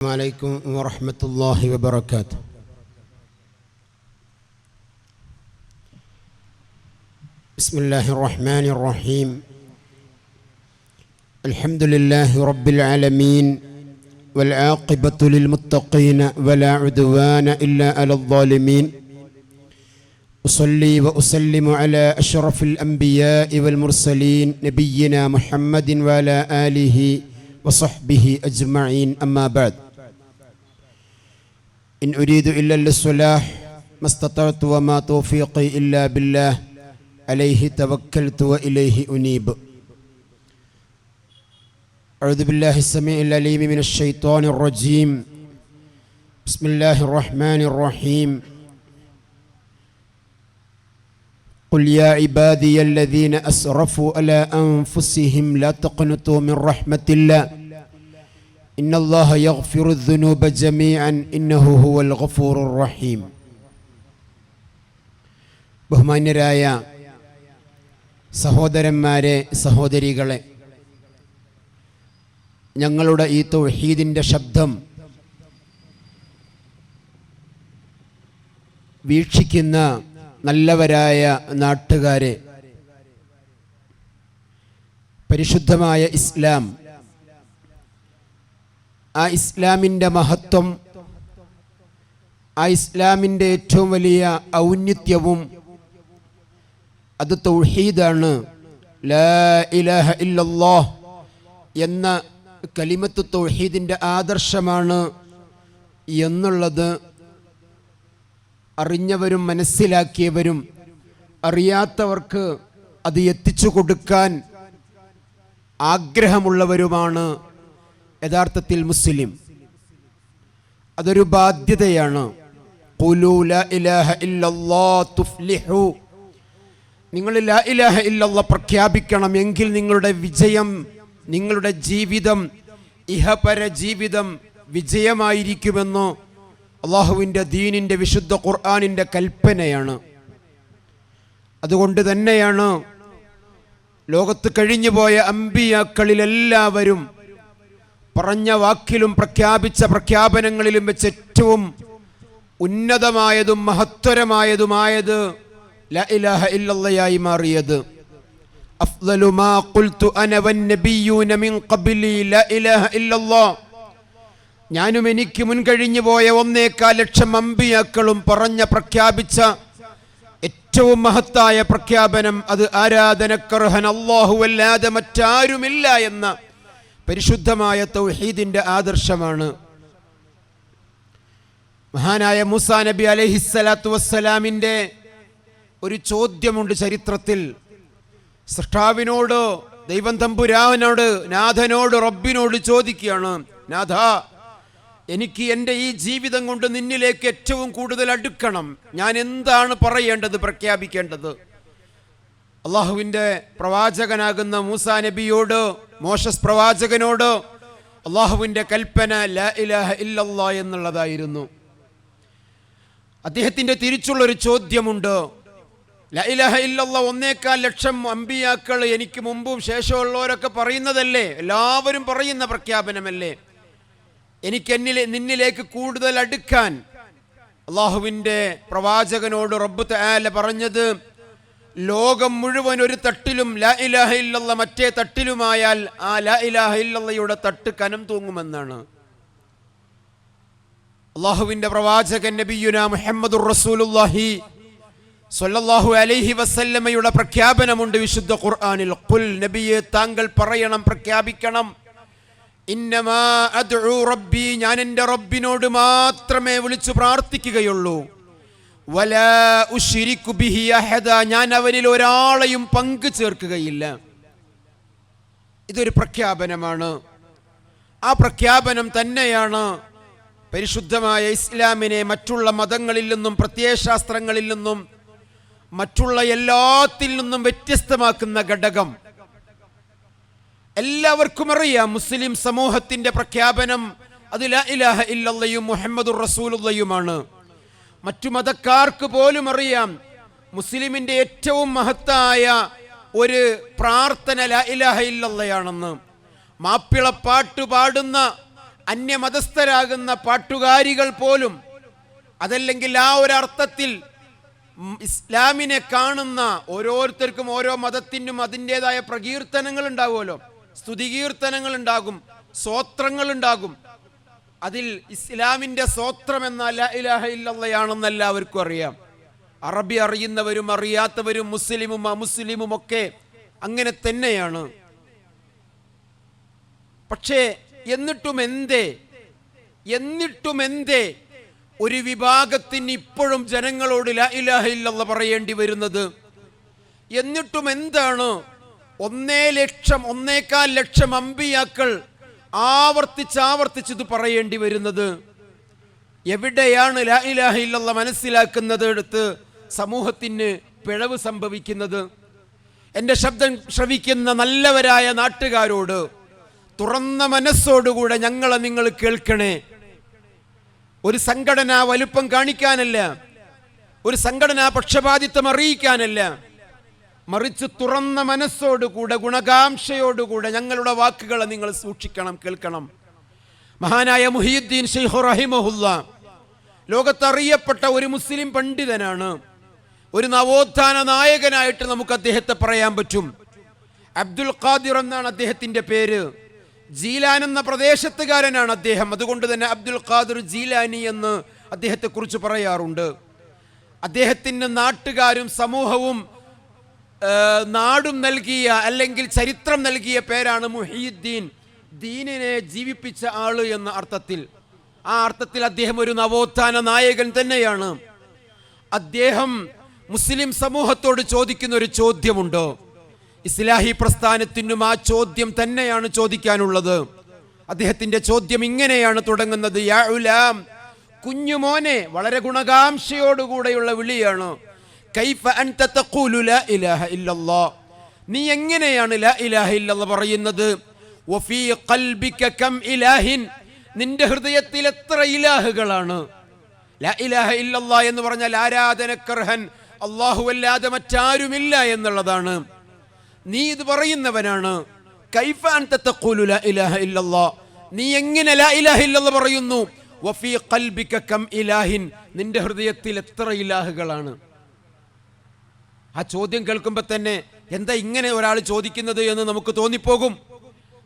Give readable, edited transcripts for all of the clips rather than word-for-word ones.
عليكم ورحمة الله وبركاته. بسم الله الرحمن الرحيم. الحمد لله رب العالمين والعاقبة للمتقين ولا عدوان إلا على الظالمين. أصلي وأسلم على أشرف الأنبياء والمرسلين نبينا محمد وعلى آله وصحبه أجمعين. أما بعد، إن أريد إلا الصلاح ما استطعت وما توفيقي إلا بالله عليه توكلت وإليه أنيب. أعوذ بالله السميع العليم من الشيطان الرجيم. بسم الله الرحمن الرحيم. قل يا عبادي الذين أسرفوا على أنفسهم لا تقنطوا من رحمة الله إن الله يغفر الذنوب جميعا إنه هو الغفور الرحيم. ബഹുമാന്യരായ സഹോദരന്മാരെ, സഹോദരികളെ, ഞങ്ങളുടെ ഈ തൗഹീദിൻ്റെ ശബ്ദം വീക്ഷിക്കുന്ന നല്ലവരായ നാട്ടുകാരെ, പരിശുദ്ധമായ ഇസ്ലാം, ആ ഇസ്ലാമിൻ്റെ മഹത്വം, ആ ഇസ്ലാമിൻ്റെ ഏറ്റവും വലിയ ഔന്നത്യവും അത് തൗഹീദാണ്. ലാ ഇലാഹ ഇല്ലല്ലാഹ് എന്ന കലിമത്ത് തൗഹീദിൻ്റെ ആദർശമാണ് എന്നുള്ളത് അറിഞ്ഞവരും മനസ്സിലാക്കിയവരും അറിയാത്തവർക്ക് അത് എത്തിച്ചു കൊടുക്കാൻ ആഗ്രഹമുള്ളവരുമാണ് യഥാർത്ഥത്തിൽ മുസ്ലിം. അതൊരു ബാധ്യതയാണ്. ഖുലൂ ലാ ഇലാഹ ഇല്ലല്ലാഹ് തുഫ്ലിഹു. നിങ്ങൾ ലാ ഇലാഹ ഇല്ലല്ലാഹ് പ്രഖ്യാപിക്കണം, എങ്കിൽ നിങ്ങളുടെ വിജയം, നിങ്ങളുടെ ജീവിതം, ഇഹപര ജീവിതം വിജയമായിരിക്കുമെന്ന് അള്ളാഹുവിൻ്റെ ദീനിൻ്റെ വിശുദ്ധ ഖുർആനിൻ്റെ കൽപ്പനയാണ്. അതുകൊണ്ട് തന്നെയാണ് ലോകത്ത് കഴിഞ്ഞുപോയ അമ്പിയാക്കളിലെല്ലാവരും പറഞ്ഞ വാക്കിലും പ്രഖ്യാപിച്ച പ്രഖ്യാപനങ്ങളിലും വെച്ച് ഏറ്റവും ഉന്നതമായതും മഹത്തരമായതുമായത് ലാ ഇലാഹ ഇല്ലല്ലാഹ് മാറിയത്. അഫ്ളലു മാ ഖുൽതു അന വന്നബിയ്യൂന മിൻ ഖബ്ലി ലാ ഇലാഹ ഇല്ലല്ലാഹ്. ഞാനും എനിക്ക് മുൻകഴിഞ്ഞു പോയ 1.25 ലക്ഷം അമ്പിയാക്കളും പറഞ്ഞ പ്രഖ്യാപിച്ച ഏറ്റവും മഹത്തായ പ്രഖ്യാപനം അത് ആരാധനക്കർഹൻ അല്ലാഹുവല്ലാതെ മറ്റാരുമില്ല എന്ന പരിശുദ്ധമായ തൗഹീദിന്റെ ആദർശമാണ്. മഹാനായ മൂസാ നബി അലൈഹിസ്സലാത്തു വസ്സലാമിൻ്റെ ഒരു ചോദ്യമുണ്ട് ചരിത്രത്തിൽ. സൃഷ്ടാവിനോട്, ദൈവം തമ്പുരാനോട്, നാഥനോട്, റബ്ബിനോട് ചോദിക്കുകയാണ്, നാഥ, എനിക്ക് എൻ്റെ ഈ ജീവിതം കൊണ്ട് നിന്നിലേക്ക് ഏറ്റവും കൂടുതൽ അടുക്കണം. ഞാൻ എന്താണ് പറയേണ്ടത്, പ്രഖ്യാപിക്കേണ്ടത്? അള്ളാഹുവിൻ്റെ പ്രവാചകനാകുന്ന മൂസാ നബിയോട്, മോശസ് പ്രവാചകനോട് അള്ളാഹുവിൻ്റെ കൽപ്പന ലാ ഇലാഹ ഇല്ലല്ലാഹ് എന്നുള്ളതായിരുന്നു. അദ്ദേഹത്തിൻ്റെ തിരിച്ചുള്ളൊരു ചോദ്യമുണ്ട്. ലാ ഇലാഹ ഇല്ലല്ലാഹ് 1.25 ലക്ഷം അമ്പിയാക്കൾ എനിക്ക് മുമ്പും ശേഷമുള്ളവരൊക്കെ പറയുന്നതല്ലേ, എല്ലാവരും പറയുന്ന പ്രഖ്യാപനമല്ലേ. എനിക്ക് നിന്നിലേക്ക് കൂടുതൽ അടുക്കാൻ അള്ളാഹുവിൻ്റെ പ്രവാചകനോട് റബ്ബ് തആല പറഞ്ഞത്, ലോകം മുഴുവൻ ഒരു തട്ടിലും ലാ ഇലാഹ ഇല്ലല്ലാഹ് മറ്റേ തട്ടിലുമായാൽ ആ ലാ ഇലാഹ ഇല്ലല്ലാഹയുടെ തട്ട് കനം തൂങ്ങുമെന്നാണ്. അള്ളാഹുവിൻ്റെ പ്രവാചകൻ നബിയുനാ മുഹമ്മദുർ റസൂലുള്ളാഹി സ്വല്ലല്ലാഹു അലൈഹി വസല്ലമയുടെ പ്രഖ്യാപനമുണ്ട് വിശുദ്ധ ഖുർആനിൽ. ഖുൽ, നബിയെ താങ്കൾ പറയണം, പ്രഖ്യാപിക്കണം, ഇന്നമാ അദ്ഉ റബ്ബി, ഞാൻ എൻ്റെ റബ്ബിനോട് മാത്രമേ വിളിച്ചു പ്രാർത്ഥിക്കുകയുള്ളൂ. വലാ ഉശ്രികു ബിഹി അഹദ, ഞാൻ അവനിൽ ഒരാളെയും പങ്കു ചേർക്കുകയില്ല. ഇതൊരു പ്രഖ്യാപനമാണ്. ആ പ്രഖ്യാപനം തന്നെയാണ് പരിശുദ്ധമായ ഇസ്ലാമിനെ മറ്റുള്ള മതങ്ങളിൽ നിന്നും പ്രത്യയശാസ്ത്രങ്ങളിൽ നിന്നും മറ്റുള്ള എല്ലാത്തിൽ നിന്നും വ്യത്യസ്തമാക്കുന്ന ഘടകം. എല്ലാവർക്കും അറിയാം, മുസ്ലിം സമൂഹത്തിന്റെ പ്രഖ്യാപനം അത് ലാ ഇലാഹ ഇല്ലല്ലാഹും മുഹമ്മദുർ റസൂലുള്ളാഹിയുമാണ്. മറ്റു മതക്കാർക്ക് പോലും അറിയാം മുസ്ലിമിന്റെ ഏറ്റവും മഹത്തായ ഒരു പ്രാർത്ഥന ലാ ഇലാഹ ഇല്ലല്ലാഹ് ആണെന്ന്. മാപ്പിളപ്പാട്ട് പാടുന്ന അന്യമതസ്ഥരാകുന്ന പാട്ടുകാരികൾ പോലും, അതല്ലെങ്കിൽ ആ ഒരർത്ഥത്തിൽ ഇസ്ലാമിനെ കാണുന്ന ഓരോരുത്തർക്കും ഓരോ മതത്തിനും അതിൻ്റെതായ പ്രകീർത്തനങ്ങൾ ഉണ്ടാകുമല്ലോ, സ്തുതികീർത്തനങ്ങൾ ഉണ്ടാകും, സ്വോത്രങ്ങൾ ഉണ്ടാകും. അതിൽ ഇസ്ലാമിൻ്റെ സ്വോത്രം എന്ന ലാ ഇലാഹ ഇല്ലല്ലാഹയാണെന്ന് എല്ലാവർക്കും അറിയാം. അറബി അറിയുന്നവരും അറിയാത്തവരും മുസ്ലിമും അമുസ്ലിമും ഒക്കെ അങ്ങനെ തന്നെയാണ്. പക്ഷേ എന്നിട്ടും എന്തേ ഒരു വിഭാഗത്തിന് ഇപ്പോഴും ജനങ്ങളോട് ലാ ഇലാഹ ഇല്ലല്ലാഹ് പറയേണ്ടി വരുന്നത്? എന്നിട്ടും എന്താണ് 1.25 ലക്ഷം അമ്പിയാക്കൾ ആവർത്തിച്ച് ഇത് പറയേണ്ടി വരുന്നത്? എവിടെയാണ് ലാ ഇലാഹ ഇല്ലല്ലാഹ് മനസ്സിലാക്കുന്നത് എടുത്ത് സമൂഹത്തിന് പിഴവ് സംഭവിക്കുന്നത്? എൻ്റെ ശബ്ദം ശ്രവിക്കുന്ന നല്ലവരായ നാട്ടുകാരോട് തുറന്ന മനസ്സോടുകൂടെ നിങ്ങൾ കേൾക്കണേ. ഒരു സംഘടന വലുപ്പം കാണിക്കാനല്ല, ഒരു സംഘടന പക്ഷപാതിത്വം അറിയിക്കാനല്ല, മറിച്ച് തുറന്ന മനസ്സോടുകൂടെ ഗുണകാംക്ഷയോടുകൂടെ ഞങ്ങളുടെ വാക്കുകളെ നിങ്ങൾ സൂക്ഷിക്കണം, കേൾക്കണം. മഹാനായ മുഹിയുദ്ദീൻ ശൈഖ് റഹിമഹുല്ലാ ലോകത്തറിയപ്പെട്ട ഒരു മുസ്ലിം പണ്ഡിതനാണ്. ഒരു നവോത്ഥാന നായകനായിട്ട് നമുക്ക് അദ്ദേഹത്തെ പറയാൻ പറ്റും. അബ്ദുൽ ഖാദിർ എന്നാണ് അദ്ദേഹത്തിന്റെ പേര്. ജീലാൻ എന്ന പ്രദേശത്തുകാരനാണ് അദ്ദേഹം. അതുകൊണ്ട് തന്നെ അബ്ദുൽ ഖാദിർ ജീലാനി എന്ന് അദ്ദേഹത്തെ കുറിച്ച് പറയാറുണ്ട്. അദ്ദേഹത്തിന് നാട്ടുകാരും സമൂഹവും നാടും നൽകിയ, അല്ലെങ്കിൽ ചരിത്രം നൽകിയ പേരാണ് മുഹിയുദ്ദീൻ, ദീനിനെ ജീവിപ്പിച്ച ആള് എന്ന അർത്ഥത്തിൽ. ആ അർത്ഥത്തിൽ അദ്ദേഹം ഒരു നവോത്ഥാന നായകൻ തന്നെയാണ്. അദ്ദേഹം മുസ്ലിം സമൂഹത്തോട് ചോദിക്കുന്ന ഒരു ചോദ്യമുണ്ട്. ഇസ്ലാഹി പ്രസ്ഥാനത്തിനും ആ ചോദ്യം തന്നെയാണ് ചോദിക്കാനുള്ളത്. അദ്ദേഹത്തിന്റെ ചോദ്യം ഇങ്ങനെയാണ് തുടങ്ങുന്നത്: യാ ഉലാം, കുഞ്ഞുമോനെ, വളരെ ഗുണകാംക്ഷയോടുകൂടെയുള്ള വിളിയാണ്. കൈഫ അൻത തഖൂലു ലാ ഇലാഹ ഇല്ലല്ലാഹ്, നീ എങ്ങനെയാണ് ലാ ഇലാഹ ഇല്ലല്ലാഹ് പറയുന്നത്? വഫീ ഖൽബിക കം ഇലാഹിൻ, നിന്റെ ഹൃദയത്തിൽ എത്ര ഇലാഹുകളാണ്? ലാ ഇലാഹ ഇല്ലല്ലാഹ് എന്ന് പറഞ്ഞാൽ ആരാധനക്കർഹൻ അല്ലാഹു അല്ലാതെ മറ്റാരുമില്ല എന്നുള്ളതാണ്. നീ ഇത് പറയുന്നവനാണ്. കൈഫ അൻത തഖൂലു ലാ ഇലാഹ ഇല്ലല്ലാഹ്, നീ എങ്ങനെ ലാ ഇലാഹ ഇല്ലല്ലാഹ് പറയുന്നു? വഫീ ഖൽബിക കം ഇലാഹിൻ, നിന്റെ ഹൃദയത്തിൽ എത്ര ഇലാഹുകളാണ്? ആ ചോദ്യം കേൾക്കുമ്പോൾ തന്നെ എന്താ ഇങ്ങനെ ഒരാൾ ചോദിക്കുന്നത് എന്ന് നമുക്ക് തോന്നിപ്പോകും.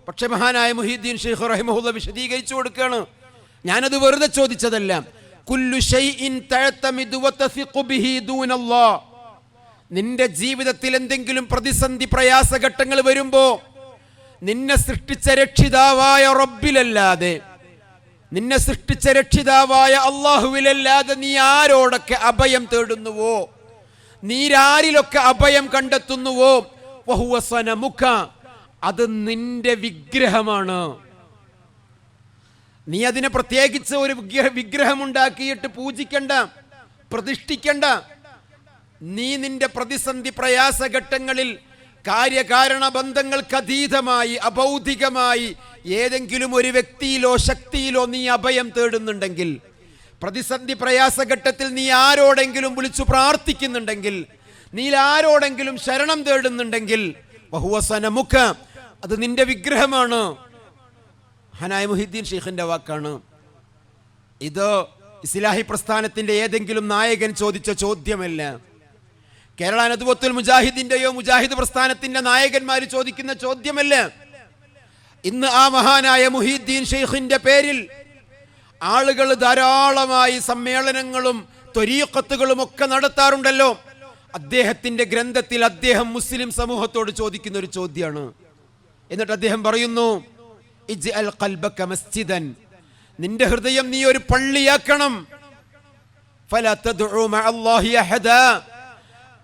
പക്ഷെ മഹാനായ മുഹിയുദ്ദീൻ ശൈഖ് റഹിമഹുല്ലാഹ് വിശദീകരിച്ചു കൊടുക്കുകയാണ്. ഞാനത് വെറുതെ ചോദിച്ചതല്ല. കുല്ലു ശൈഇൻ തഅതമിദു വതസിഖു ബിഹി ദൂനല്ലാഹ്, നിന്റെ ജീവിതത്തിൽ എന്തെങ്കിലും പ്രതിസന്ധി പ്രയാസഘട്ടങ്ങൾ വരുമ്പോ നിന്നെ സൃഷ്ടിച്ച രക്ഷിതാവായ റബ്ബിലല്ലാതെ, നിന്നെ സൃഷ്ടിച്ച രക്ഷിതാവായ അല്ലാഹുവിലല്ലാതെ നീ ആരോടൊക്കെ അഭയം തേടുന്നുവോ, നീരാരിലൊക്കെ അഭയം കണ്ടെത്തുന്നുവോ, വഹുവ സനമുക, അത് നിന്റെ വിഗ്രഹമാണ്. നീ അതിനെ പ്രത്യേകിച്ച് ഒരു വിഗ്രഹമുണ്ടാക്കിയിട്ട് പൂജിക്കണ്ട, പ്രതിഷ്ഠിക്കണ്ട. നീ നിന്റെ പ്രതിസന്ധി പ്രയാസഘട്ടങ്ങളിൽ കാര്യകാരണ ബന്ധങ്ങൾക്ക് അതീതമായി, അബൗദ്ധികമായി ഏതെങ്കിലും ഒരു വ്യക്തിയിലോ ശക്തിയിലോ നീ അഭയം തേടുന്നുണ്ടെങ്കിൽ, പ്രതിസന്ധി പ്രയാസഘട്ടത്തിൽ നീ ആരോടെങ്കിലും വിളിച്ചു പ്രാർത്ഥിക്കുന്നുണ്ടെങ്കിൽ, നീ ആരോടെങ്കിലും ശരണം തേടുന്നുണ്ടെങ്കിൽ, വഹുവ സനമുക, അത് നിന്റെ വിഗ്രഹമാണ്. ഹനായ മുഹിയുദ്ദീൻ ശൈഖിന്റെ വാക്കാണ്. ഇത് ഇസ്ലാഹി പ്രസ്ഥാനത്തിന്റെ ഏതെങ്കിലും നായകൻ ചോദിച്ച ചോദ്യമല്ല. കേരള നദ്വത്തുൽ മുജാഹിദിന്റെയോ മുജാഹിദ് പ്രസ്ഥാനത്തിന്റെ നായകന്മാർ ചോദിക്കുന്ന ചോദ്യമല്ല. ഇന്ന് ആ മഹാനായ മുഹിയുദ്ദീൻ ശൈഖിന്റെ പേരിൽ ആളുകൾ ധാരാളമായി സമ്മേളനങ്ങളും ത്വരീഖത്തുകളും ഒക്കെ നടത്താറുണ്ടല്ലോ. അദ്ദേഹത്തിന്റെ ഗ്രന്ഥത്തിൽ അദ്ദേഹം മുസ്ലിം സമൂഹത്തോട് ചോദിക്കുന്ന ഒരു ചോദ്യമാണ്. എന്നിട്ട് അദ്ദേഹം പറയുന്നു: ഇജ്അൽ ഖൽബക മസ്ജിദൻ, നിന്റെ ഹൃദയം നീ ഒരു പള്ളിയാക്കണം. ഫലാ തദ്ഉ മഅല്ലാഹി അഹദാ,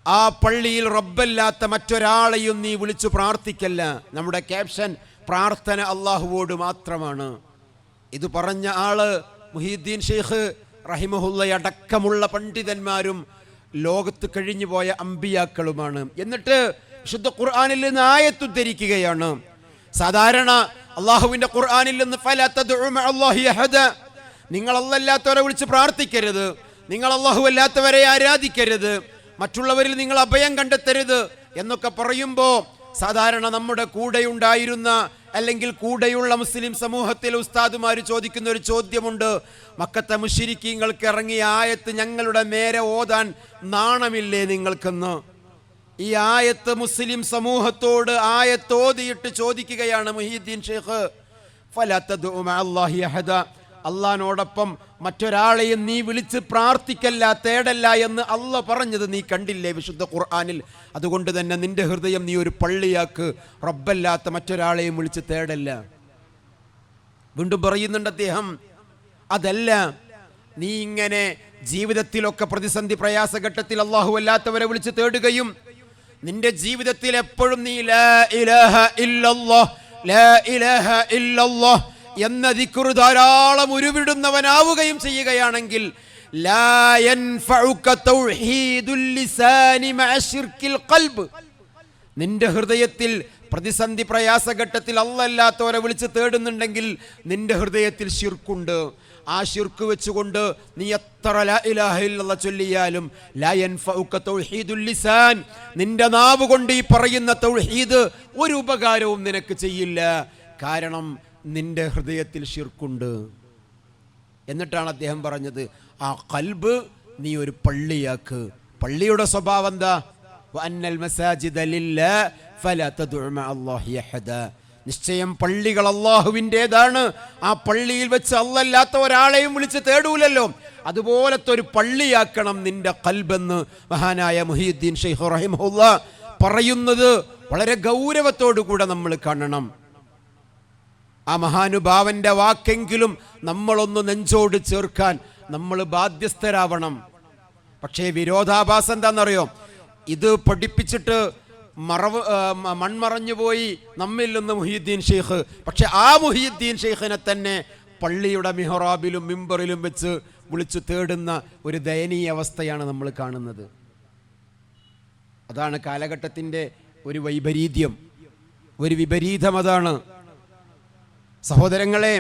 ആ പള്ളിയിൽ റബ്ബല്ലാത്ത മറ്റൊരാളെയും നീ വിളിച്ചു പ്രാർത്ഥിക്കല്ല. നമ്മുടെ ക്യാപ്ഷൻ പ്രാർത്ഥന അല്ലാഹുവോട് മാത്രമാണ്. ഇത് പറഞ്ഞ ആള് മുഹിയുദ്ദീൻ ശൈഖ് റഹിമഹുല്ലാഹി അടക്കമുള്ള പണ്ഡിതന്മാരും ലോകത്ത് കഴിഞ്ഞു പോയ അമ്പിയാക്കളുമാണ്. എന്നിട്ട് വിശുദ്ധ ഖുർആനിൽ നിന്ന് ആയത്ത് ഉദ്ധരിക്കുകയാണ്. സാധാരണ അള്ളാഹുവിന്റെ ഖുർആനിൽ നിന്ന് ഫലാ തദ്ഉ മഅല്ലാഹി അഹദ, നിങ്ങൾ അല്ലാത്തവരെ വിളിച്ച് പ്രാർത്ഥിക്കരുത്, നിങ്ങൾ അല്ലാഹു അല്ലാത്തവരെ ആരാധിക്കരുത്, മറ്റുള്ളവരിൽ നിങ്ങൾ അഭയം കണ്ടെത്തരുത് എന്നൊക്കെ പറയുമ്പോൾ സാധാരണ നമ്മുടെ കൂടെ ഉണ്ടായിരുന്ന അല്ലെങ്കിൽ കൂടെയുള്ള മുസ്ലിം സമൂഹത്തിലെ ഉസ്താദുമാർ ചോദിക്കുന്ന ഒരു ചോദ്യമുണ്ട്. മക്കത്തെ മുശ്രിക്കീങ്ങൾക്ക് ഇറങ്ങിയ ആയത്ത് ഞങ്ങളുടെ നേരെ ഓതാൻ നാണമില്ലേ നിങ്ങൾക്കെന്ന്? ഈ ആയത്ത് മുസ്ലിം സമൂഹത്തോട് ആയത്തോതിയിട്ട് ചോദിക്കുകയാണ് മുഹീദ്ദീൻ ഷെയ്ഖ്. ഫലാ തദ്ഉ മഅല്ലാഹി അഹദ, അള്ളാഹിനോടൊപ്പം മറ്റൊരാളെയും നീ വിളിച്ച് പ്രാർത്ഥിക്കല്ല, തേടല്ല എന്ന് അള്ളാഹ് പറഞ്ഞത് നീ കണ്ടില്ലേ വിശുദ്ധ ഖുർആനിൽ? അതുകൊണ്ട് തന്നെ നിന്റെ ഹൃദയം നീ ഒരു പള്ളിയാക്ക്, റബ്ബല്ലാത്ത മറ്റൊരാളെയും വിളിച്ച് തേടല്ല. വീണ്ടും പറയുന്നുണ്ട് അദ്ദേഹം, അതല്ല നീ ഇങ്ങനെ ജീവിതത്തിലൊക്കെ പ്രതിസന്ധി പ്രയാസഘട്ടത്തിൽ അള്ളാഹു അല്ലാത്തവരെ വിളിച്ച് തേടുകയും നിന്റെ ജീവിതത്തിൽ എപ്പോഴും നീ ലാ ഇലാഹ ഇല്ലല്ലാഹ് ലാ ഇലാഹ ഇല്ലല്ലാഹ് എന്ന ദിക്റ് ധാരാളം ഉരുവിടുന്നവനാവുകയും ചെയ്യുകയാണെങ്കിൽ ലാ യൻഫഉക തൗഹീദുൽ ലിസാനി മഅ ശിർക്കിൽ ഖൽബ്, നിന്റെ ഹൃദയത്തിൽ പ്രതിസന്ധി പ്രയാസഘട്ടത്തിൽ അല്ലാത്തവരെ വിളിച്ച് തേടുന്നുണ്ടെങ്കിൽ നിന്റെ ഹൃദയത്തിൽ ശിർക്കുണ്ട്. ആ ശിർക്ക് വെച്ചുകൊണ്ട് നീ എത്ര ലാ ഇലാഹ ഇല്ലല്ലാഹ് ചൊല്ലിയാലും ലാ യൻഫഉക തൗഹീദുൽ ലിസാൻ, നിന്റെ നാവ് കൊണ്ട് ഈ പറയുന്ന തൗഹീദ് ഒരു ഉപകാരവും നിനക്ക് ചെയ്യില്ല. കാരണം നിന്റെ ഹൃദയത്തിൽ ശിർക്കുണ്ട്. എന്നിട്ടാണ് അദ്ദേഹം പറഞ്ഞത്, ആ ഖൽബ് നീ ഒരു പള്ളിയാക്ക്. പള്ളിയുടെ സ്വഭാവം എന്താ? വഅന്നൽ മസാജിദ ലില്ലാഹ് ഫലാ തദ്ഉ മഅല്ലാഹി അഹദ, നിശ്ചയം പള്ളികൾ അള്ളാഹുവിൻ്റെതാണ്. ആ പള്ളിയിൽ വെച്ച് അല്ലാത്ത ഒരാളെയും വിളിച്ച് തേടൂലല്ലോ. അതുപോലത്തെ ഒരു പള്ളിയാക്കണം നിന്റെ ഖൽബെന്ന് മഹാനായ മുഹീദ്ദീൻ ഷെയ്ഖ് റഹിമഹുല്ലാഹ് പറയുന്നത് വളരെ ഗൗരവത്തോടു കൂടെ നമ്മൾ കാണണം. ആ മഹാനുഭാവന്റെ വാക്കെങ്കിലും നമ്മളൊന്ന് നെഞ്ചോട് ചേർക്കാൻ നമ്മൾ ബാധ്യസ്ഥരാവണം. പക്ഷേ വിരോധാഭാസം എന്താണെന്നറിയോ? ഇത് പഠിപ്പിച്ചിട്ട് മൺമറഞ്ഞു പോയി നമ്മിൽ നിന്ന് മുഹീദ്ദീൻ ഷെയ്ഖ്. പക്ഷെ ആ മുഹീദ്ദീൻ ഷെയ്ഖിനെ തന്നെ പള്ളിയുടെ മിഹ്റാബിലും മിമ്പറിലും വെച്ച് വിളിച്ചു തേടുന്ന ഒരു ദയനീയ അവസ്ഥയാണ് നമ്മൾ കാണുന്നത്. അതാണ് കാലഘട്ടത്തിൻ്റെ ഒരു വൈപരീത്യം, ഒരു വിപരീതം. അതാണ് സഹോദരങ്ങളെ,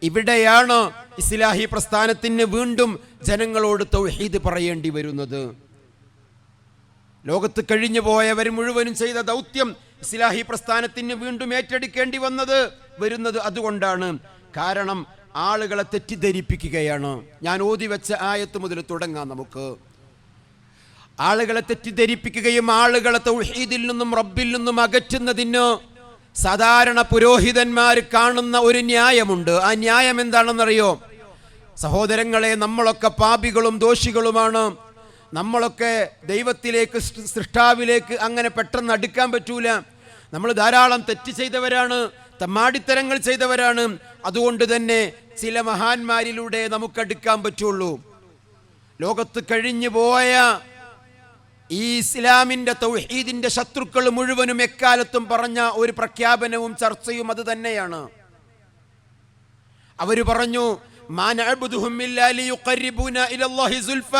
ഇവിടെയാണ് ഇസ്ലാഹി പ്രസ്ഥാനത്തിന് വീണ്ടും ജനങ്ങളോട് തൗഹീദ് പറയേണ്ടി വരുന്നത്. ലോകത്ത് കഴിഞ്ഞു പോയവർ മുഴുവനും ചെയ്ത ദൗത്യം ഇസ്ലാഹി പ്രസ്ഥാനത്തിന് വീണ്ടും ഏറ്റെടുക്കേണ്ടി വരുന്നത് അതുകൊണ്ടാണ്. കാരണം ആളുകളെ തെറ്റിദ്ധരിപ്പിക്കുകയാണ്. ഞാൻ ഓതി വെച്ച ആയത്ത് മുതൽ തുടങ്ങാം നമുക്ക്. ആളുകളെ തെറ്റിദ്ധരിപ്പിക്കുകയും ആളുകളെ തൗഹീദിൽ നിന്നും റബ്ബിൽ നിന്നും അകറ്റുന്നതിന് സാധാരണ പുരോഹിതന്മാർ കാണുന്ന ഒരു ന്യായമുണ്ട്. ആ ന്യായം എന്താണെന്നറിയോ? സഹോദരങ്ങളെ, നമ്മളൊക്കെ പാപികളും ദോഷികളുമാണ്. നമ്മളൊക്കെ ദൈവത്തിലേക്ക്, സൃഷ്ടാവിലേക്ക് അങ്ങനെ പെട്ടെന്ന് അടുക്കാൻ പറ്റൂല. നമ്മൾ ധാരാളം തെറ്റ് ചെയ്തവരാണ്, തമ്മാടിത്തരങ്ങൾ ചെയ്തവരാണ്. അതുകൊണ്ട് തന്നെ ചില മഹാന്മാരിലൂടെ നമുക്കടുക്കാൻ പറ്റുള്ളൂ. ലോകത്ത് കഴിഞ്ഞു പോയ ഈ ഇസ്ലാമിൻ്റെ തൗഹീദിൻ്റെ ശത്രുക്കൾ മുഴുവനും എക്കാലത്തും പറഞ്ഞ ഒരു പ്രഖ്യാപനവും ചർച്ചയും അത് തന്നെയാണ്. അവർ പറഞ്ഞു, മാ നഅ്ബുദുഹും ഇല്ലാ ലിയുഖർരിബൂനാ ഇലല്ലാഹി സുൽഫ,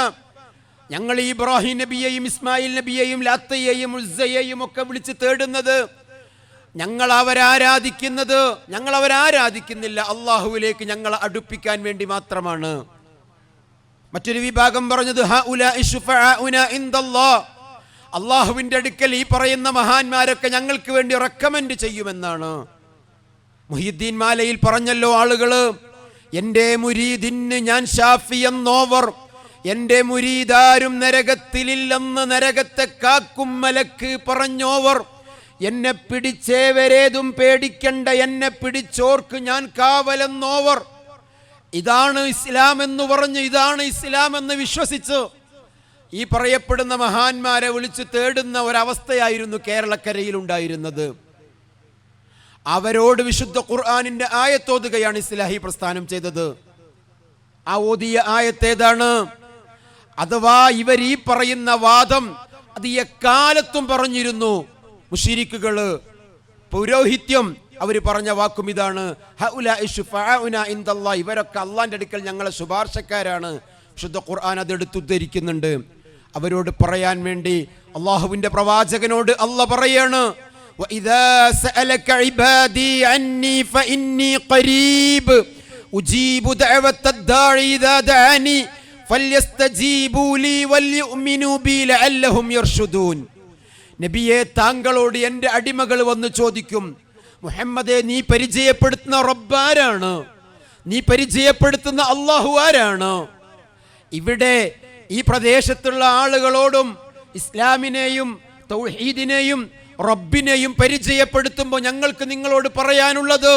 ഞങ്ങൾ ഇബ്രാഹിം നബിയെയും ഇസ്മായിൽ നബിയെയും ലാത്തയെയും ഉസ്സയെയും ഒക്കെ വിളിച്ച് തേടുന്നത്, ഞങ്ങൾ അവരാരാധിക്കുന്നില്ല, അള്ളാഹുവിലേക്ക് ഞങ്ങളെ അടുപ്പിക്കാൻ വേണ്ടി മാത്രമാണ്. മറ്റൊരു വിഭാഗം പറഞ്ഞത് ഹഉലാഇ ശുഫആഉനാ ഇൻദല്ലാഹ്, അള്ളാഹുവിൻ്റെ അടുക്കൽ ഈ പറയുന്ന മഹാന്മാരൊക്കെ ഞങ്ങൾക്ക് വേണ്ടി റെക്കമെൻഡ് ചെയ്യുമെന്നാണ്. മുഹീദ്ദീൻ മാലയിൽ പറഞ്ഞല്ലോ ആളുകള്, എൻ്റെ മുരീദിന് ഞാൻ ഷാഫി എന്നോവർ, എൻ്റെ മുരീദാരും നരകത്തിലില്ലെന്ന് നരകത്തെ കാക്കും മലക്ക് പറഞ്ഞോവർ, എന്നെ പിടിച്ചേവരേതും പേടിക്കണ്ട, എന്നെ പിടിച്ചോർക്ക് ഞാൻ കാവലെന്നോവർ. ഇതാണ് ഇസ്ലാം എന്ന് പറഞ്ഞ്, ഇതാണ് ഇസ്ലാം എന്ന് വിശ്വസിച്ച് ഈ പറയപ്പെടുന്ന മഹാന്മാരെ വിളിച്ച് തേടുന്ന ഒരവസ്ഥയായിരുന്നു കേരളക്കരയിൽ ഉണ്ടായിരുന്നത്. അവരോട് വിശുദ്ധ ഖുർആനിന്റെ ആയത്തോതുകയാണ് ഇസ്ലാഹി പ്രസ്ഥാനം ചെയ്തത്. ആ ഓതിയ ആയത്തേതാണ്? അഥവാ ഇവർ ഈ പറയുന്ന വാദം അത് എക്കാലത്തും പറഞ്ഞിരുന്നു. മുശ്രിക്കുകള്, പൗരോഹിത്യം, അവർ പറഞ്ഞ വാക്കും ഇതാണ്, ഹഉലാഇ ശുഫആഉനാ ഇൻദല്ലാഹ്, ഇവരൊക്കെ അള്ളാന്റെ അടുക്കൽ ഞങ്ങളെ ശുപാർശക്കാരാണ്. വിശുദ്ധ ഖുർആൻ അതെടുത്തുദ്ധരിക്കുന്നുണ്ട്. അവരോട് പറയാൻ വേണ്ടി അള്ളാഹുവിന്റെ പ്രവാചകനോട് അള്ളാഹ് പറയാണ്, വഇദാ സഅലക ഇബാദി അന്നി ഫഇന്നി ഖരീബ് ഉജീബു ദഅവത്തദ് ദാഇ ഇദാ ദഅനി ഫല്യസ്തജീബൂ ലീ വൽയുഅ്മിനൂ ബി ലഅല്ലഹും യർഷുദൂൻ. നബിയെ, താങ്കളോട് എൻ്റെ അടിമകൾ വന്ന് ചോദിക്കും, മുഹമ്മദെ നീ പരിചയപ്പെടുത്തുന്ന റബ്ബാരാണ്, നീ പരിചയപ്പെടുത്തുന്ന അല്ലാഹു ആരാണ്? ഇവിടെ ഈ പ്രദേശത്തുള്ള ആളുകളോടും ഇസ്ലാമിനെയും തൗഹീദിനെയും റബ്ബിനെയും പരിചയപ്പെടുത്തുമ്പോൾ ഞങ്ങൾക്ക് നിങ്ങളോട് പറയാനുള്ളത്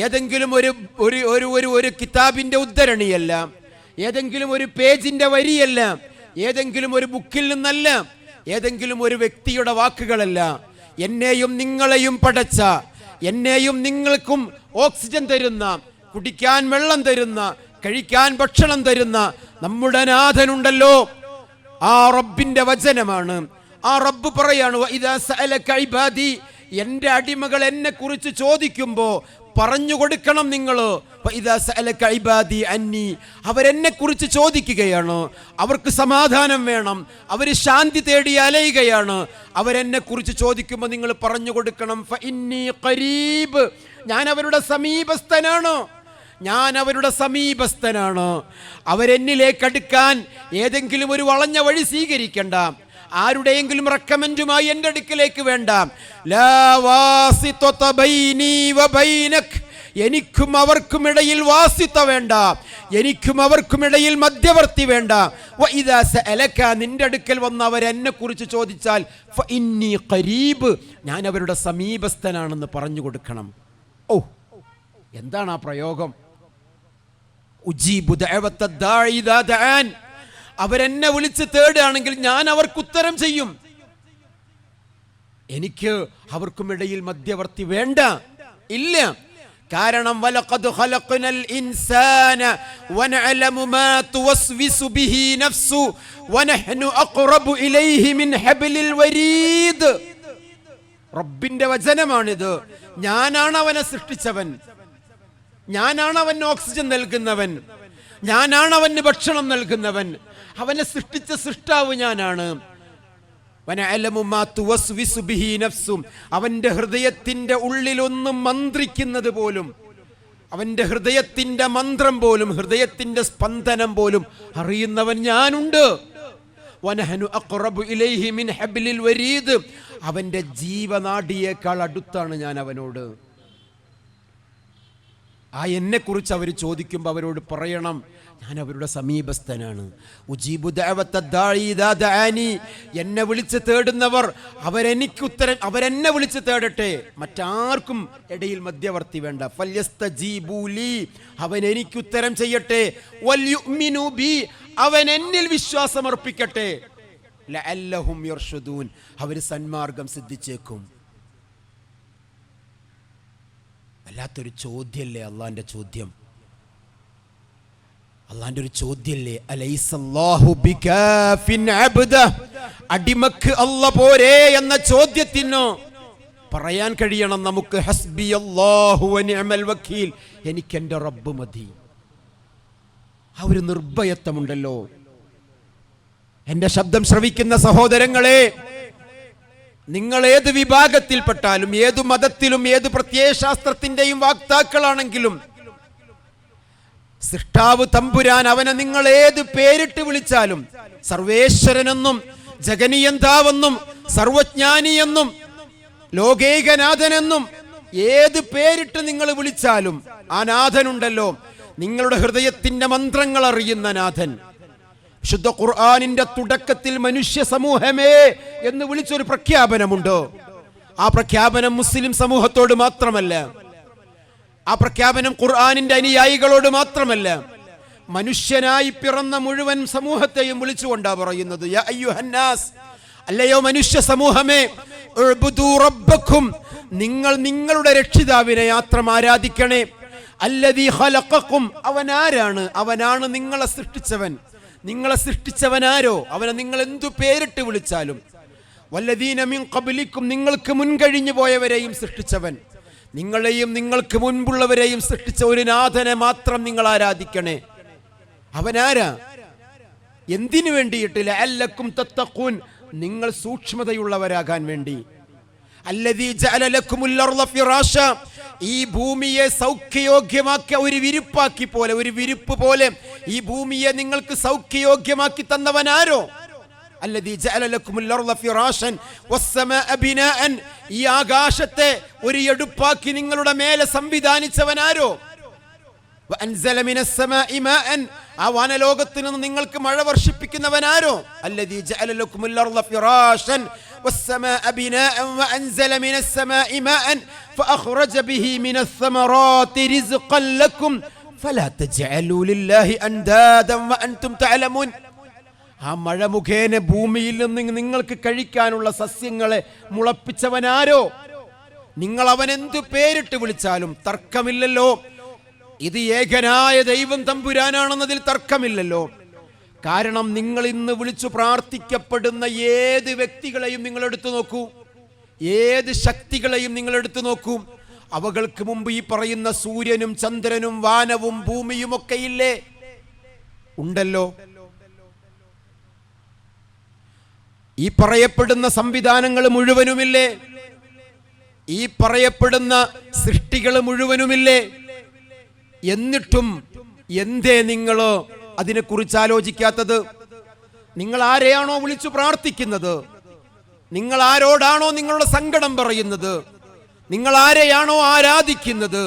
ഏതെങ്കിലും ഒരു കിതാബിന്റെ ഉദ്ധരണിയല്ല, ഏതെങ്കിലും ഒരു പേജിന്റെ വരിയല്ല, ഏതെങ്കിലും ഒരു ബുക്കിൽ നിന്നല്ല, ഏതെങ്കിലും ഒരു വ്യക്തിയുടെ വാക്കുകളല്ല. എന്നെയും നിങ്ങളെയും പടച്ച, എന്നെയും നിങ്ങൾക്കും ഓക്സിജൻ തരുന്ന, കുടിക്കാൻ വെള്ളം തരുന്ന, കഴിക്കാൻ ഭക്ഷണം തരുന്ന നമ്മുടെ നാഥനുണ്ടല്ലോ, ആ റബ്ബിന്റെ വചനമാണ്. ആ റബ്ബ് പറയാണ്, വഇദാ സഅലക ഇബാദി, എൻ്റെ അടിമകൾ എന്നെ കുറിച്ച് ചോദിക്കുമ്പോ പറഞ്ഞു കൊടുക്കണം നിങ്ങൾ. വഇദാ സഅലക ഇബാദി അന്നി, അവരെന്നെ കുറിച്ച് ചോദിക്കുകയാണ്, അവർക്ക് സമാധാനം വേണം, അവർ ശാന്തി തേടി അലയുകയാണ്. അവരെന്നെ കുറിച്ച് ചോദിക്കുമ്പോൾ നിങ്ങൾ പറഞ്ഞു കൊടുക്കണം, ഫഇന്നി ഖരീബ്, ഞാൻ അവരുടെ സമീപസ്ഥനാണ്, ഞാൻ അവരുടെ സമീപസ്ഥനാണ്. അവരെന്നിലേക്ക് അടുക്കാൻ ഏതെങ്കിലും ഒരു വളഞ്ഞ വഴി സ്വീകരിക്കണ്ട, ആരുടെയെങ്കിലും റെക്കമെൻഡുമായി എൻ്റെ അടുക്കിലേക്ക് വേണ്ട. ലാ വാസിത ബൈനി വബൈനക്, എനിക്കും അവർക്കും ഇടയിൽ വാസിത വേണ്ട, എനിക്കും അവർക്കും ഇടയിൽ മധ്യവർത്തി വേണ്ട. വഇദാ സഅലക, നിന്റെ അടുക്കൽ വന്ന് അവരെന്നെ കുറിച്ച് ചോദിച്ചാൽ ഫഇന്നി ഖരീബ്, ഞാൻ അവരുടെ സമീപസ്ഥനാണെന്ന് പറഞ്ഞു കൊടുക്കണം. ഓ, എന്താണ് ആ പ്രയോഗം? ഉജീബു ദഅവത ദാഇ ഇദാ ദഅൻ, അവരെന്നെ വിളിച്ച് തേടുകയാണെങ്കിൽ ഞാൻ അവർക്ക് ഉത്തരം ചെയ്യും. എനിക്ക് അവർക്കും ഇടയിൽ മധ്യവർത്തി വേണ്ട, ഇല്ല. കാരണം വലഖദ് ഖലഖനൽ ഇൻസാന വനഅലമു മാ തുവസ്വിസു ബിഹി നഫ്സു വനഹ്നു അഖറബു ഇലൈഹി മിൻ ഹബ്ലിൽ വരീദ്. റബ്ബിന്റെ വചനമാണിത്. ഞാനാണ് അവനെ സൃഷ്ടിച്ചവൻ, ഞാനാണ് അവന് ഓക്സിജൻ നൽകുന്നവൻ, ഞാനാണ് അവന് ഭക്ഷണം നൽകുന്നവൻ, അവനെ സൃഷ്ടിച്ച സൃഷ്ടാവ് ഞാനാണ്. അവന്റെ ഹൃദയത്തിന്റെ ഉള്ളിലൊന്നും മന്ത്രിക്കുന്നത് പോലും, അവന്റെ ഹൃദയത്തിന്റെ മന്ത്രം പോലും, ഹൃദയത്തിന്റെ സ്പന്ദനം പോലും അറിയുന്നവൻ ഞാനുണ്ട്. വനഹ്നു അഖറബു ഇലൈഹി മിൻ ഹബ്ലിൽ വരീദ്, അവന്റെ ജീവനാഡിയേക്കാൾ അടുത്താണ് ഞാൻ അവനോട്. ആ എന്നെ കുറിച്ച് അവർ ചോദിക്കുമ്പോൾ അവരോട് പറയണം, ഞാൻ അവരുടെ സമീപസ്ഥനാണ്. ഉജീബു ദഅവത ദാഇ ഇദാ ദഅനി, എന്നെ വിളിച്ച് തേടുന്നവർ അവരെന്നെ വിളിച്ച് തേടട്ടെ, മറ്റാർക്കും ഇടയിൽ മധ്യവർത്തി വേണ്ട. ഫല്യസ്തജീബു ലീ, അവൻ എനിക്ക് ഉത്തരം ചെയ്യട്ടെ. വൽയുഅ്മിനു ബി, അവൻ എന്നിൽ വിശ്വാസം അർപ്പിക്കട്ടെ. ലഅല്ലഹും യർഷുദൂൻ, അവർ സന്മാർഗം സിദ്ധിച്ചേക്കും. വല്ലാത്തൊരു ചോദ്യമല്ലേ അള്ളാന്റെ ചോദ്യം, അള്ളാന്റെ ഒരു ചോദ്യമല്ലേ. അലൈസല്ലാഹു ബികാഫിൻ അബ്ദ, അടിമക്ക് അല്ലാഹ് പോരെ എന്ന ചോദ്യത്തിന് പറയാൻ കഴിയണം നമുക്ക്, ഹസ്ബിയല്ലാഹു വനിഅമൽ വക്കീൽ, എനിക്കെന്റെ റബ്ബ് മതി. ആ ഒരു നിർഭയത്വമുണ്ടല്ലോ. എന്റെ ശബ്ദം ശ്രവിക്കുന്ന സഹോദരങ്ങളെ, നിങ്ങൾ ഏത് വിഭാഗത്തിൽപ്പെട്ടാലും, ഏതു മതത്തിലും, ഏത് പ്രത്യയശാസ്ത്രത്തിന്റെയും വാക്താക്കളാണെങ്കിലും, സൃഷ്ടാവ് തമ്പുരാൻ അവനെ നിങ്ങൾ ഏത് പേരിട്ട് വിളിച്ചാലും, സർവേശ്വരനെന്നും ജഗനിയന്താവെന്നും സർവജ്ഞാനിയെന്നും ലോകൈകനാഥനെന്നും ഏത് പേരിട്ട് നിങ്ങൾ വിളിച്ചാലും ആ നാഥനുണ്ടല്ലോ, നിങ്ങളുടെ ഹൃദയത്തിന്റെ മന്ത്രങ്ങൾ അറിയുന്ന നാഥൻ. വിശുദ്ധ ഖുർആനിന്റെ തുടക്കത്തിൽ മനുഷ്യ സമൂഹമേ എന്ന് വിളിച്ചൊരു പ്രഖ്യാപനമുണ്ട്. ആ പ്രഖ്യാപനം മുസ്ലിം സമൂഹത്തോട് മാത്രമല്ല, ആ പ്രഖ്യാപനം ഖുർആനിന്റെ അനുയായികളോട് മാത്രമല്ല, മനുഷ്യനായി പിറന്ന മുഴുവൻ സമൂഹത്തെയും വിളിച്ചുകൊണ്ടാ പറയുന്നത്. യാ അയ്യുഹന്നാസ്, അല്ലയോ മനുഷ്യ സമൂഹമേ, ഉഅ്ബുദൂ റബ്ബക്കും, നിങ്ങൾ നിങ്ങളുടെ രക്ഷിതാവിനെ മാത്രം ആരാധിക്കണേ. അല്ലദീ ഖലഖക്കും, അവൻ ആരാണ്? അവനാണ് നിങ്ങളെ സൃഷ്ടിച്ചവൻ. നിങ്ങളെ സൃഷ്ടിച്ചവനാരോ അവനെ നിങ്ങൾ എന്തു പേരിട്ട് വിളിച്ചാലും. വല്ലദീന മിൻ ഖബ്ലിക്കും, നിങ്ങൾക്ക് മുൻകഴിഞ്ഞു പോയവരെയും സൃഷ്ടിച്ചവൻ, നിങ്ങളെയും നിങ്ങൾക്ക് മുൻപുള്ളവരെയും സൃഷ്ടിച്ച ഒരു നാഥനെ മാത്രം നിങ്ങൾ ആരാധിക്കണേ. അവനാരാ? എന്തിനു വേണ്ടിയിട്ട്? ലഅല്ലക്കും തത്തഖൂൻ, നിങ്ങൾ സൂക്ഷ്മതയുള്ളവരാകാൻ വേണ്ടി. അല്ലദീ ജഅല ലക്കുമുൽ അർള ഫിറാശ, ഈ ഭൂമിയെ സൗഖ്യയോഗ്യമാക്കിയ ഒരു വിരിപ്പാക്കി പോലെ, ഒരു വിരിപ്പ് പോലെ ഈ ഭൂമിയെ നിങ്ങൾക്ക് സൗഖ്യയോഗ്യമാക്കി തന്നവനാരോ? അല്ലദീ ജഅല ലക്കുമുൽ അർള ഫിറാശൻ വസ്സമാഅ ബിനാഅൻ, ഈ ആകാശത്തെ ഒരു എടുപ്പാക്കി നിങ്ങളുടെ മേലെ സംവിധാനിച്ചവനാരോ? വഅൻസല മിനസ് സമാഇ മാഅൻ, ആ വാനലോകത്തിൽ നിന്ന് നിങ്ങൾക്ക് മഴ വർഷിപ്പിക്കുന്നവനാരോ? അല്ലദീ ജഅല ലക്കുമുൽ അർള ഫിറാശൻ വസ്സമാഅ ബിനാഅൻ വഅൻസല മിനസ് സമാഇ മാഅൻ ഫഅഖ്റജ ബിഹി മിനസ് സമറാത്തി റിസ്ഖൻ ലക്കും ഫലാ തജ്അലൂ ലില്ലാഹി അൻദാദൻ വഅൻതും തഅലമൂൻ. ആ മഴ മുഖേന ഭൂമിയിൽ നിന്ന് നിങ്ങൾക്ക് കഴിക്കാനുള്ള സസ്യങ്ങളെ മുളപ്പിച്ചവനാരോ? നിങ്ങൾ അവൻ എന്തു പേരിട്ട് വിളിച്ചാലും തർക്കമില്ലല്ലോ, ഇത് ഏകനായ ദൈവം തമ്പുരാനാണെന്നതിൽ തർക്കമില്ലല്ലോ. കാരണം നിങ്ങൾ ഇന്ന് വിളിച്ചു പ്രാർത്ഥിക്കപ്പെടുന്ന ഏത് വ്യക്തികളെയും നിങ്ങൾ എടുത്തു നോക്കൂ, ഏത് ശക്തികളെയും നിങ്ങൾ എടുത്തു നോക്കൂ, അവകൾക്ക് മുമ്പ് ഈ പറയുന്ന സൂര്യനും ചന്ദ്രനും വാനവും ഭൂമിയും ഒക്കെ ഇല്ലേ? ഉണ്ടല്ലോ. ഈ പറയപ്പെടുന്ന സംവിധാനങ്ങൾ മുഴുവനുമില്ലേ? ഈ പറയപ്പെടുന്ന സൃഷ്ടികൾ മുഴുവനുമില്ലേ? എന്നിട്ടും എന്തേ നിങ്ങൾ അതിനെക്കുറിച്ച് ആലോചിക്കാത്തത്? നിങ്ങൾ ആരെയാണോ വിളിച്ചു പ്രാർത്ഥിക്കുന്നത്, നിങ്ങൾ ആരോടാണോ നിങ്ങളുടെ സങ്കടം പറയുന്നത്, നിങ്ങൾ ആരെയാണോ ആരാധിക്കുന്നത്,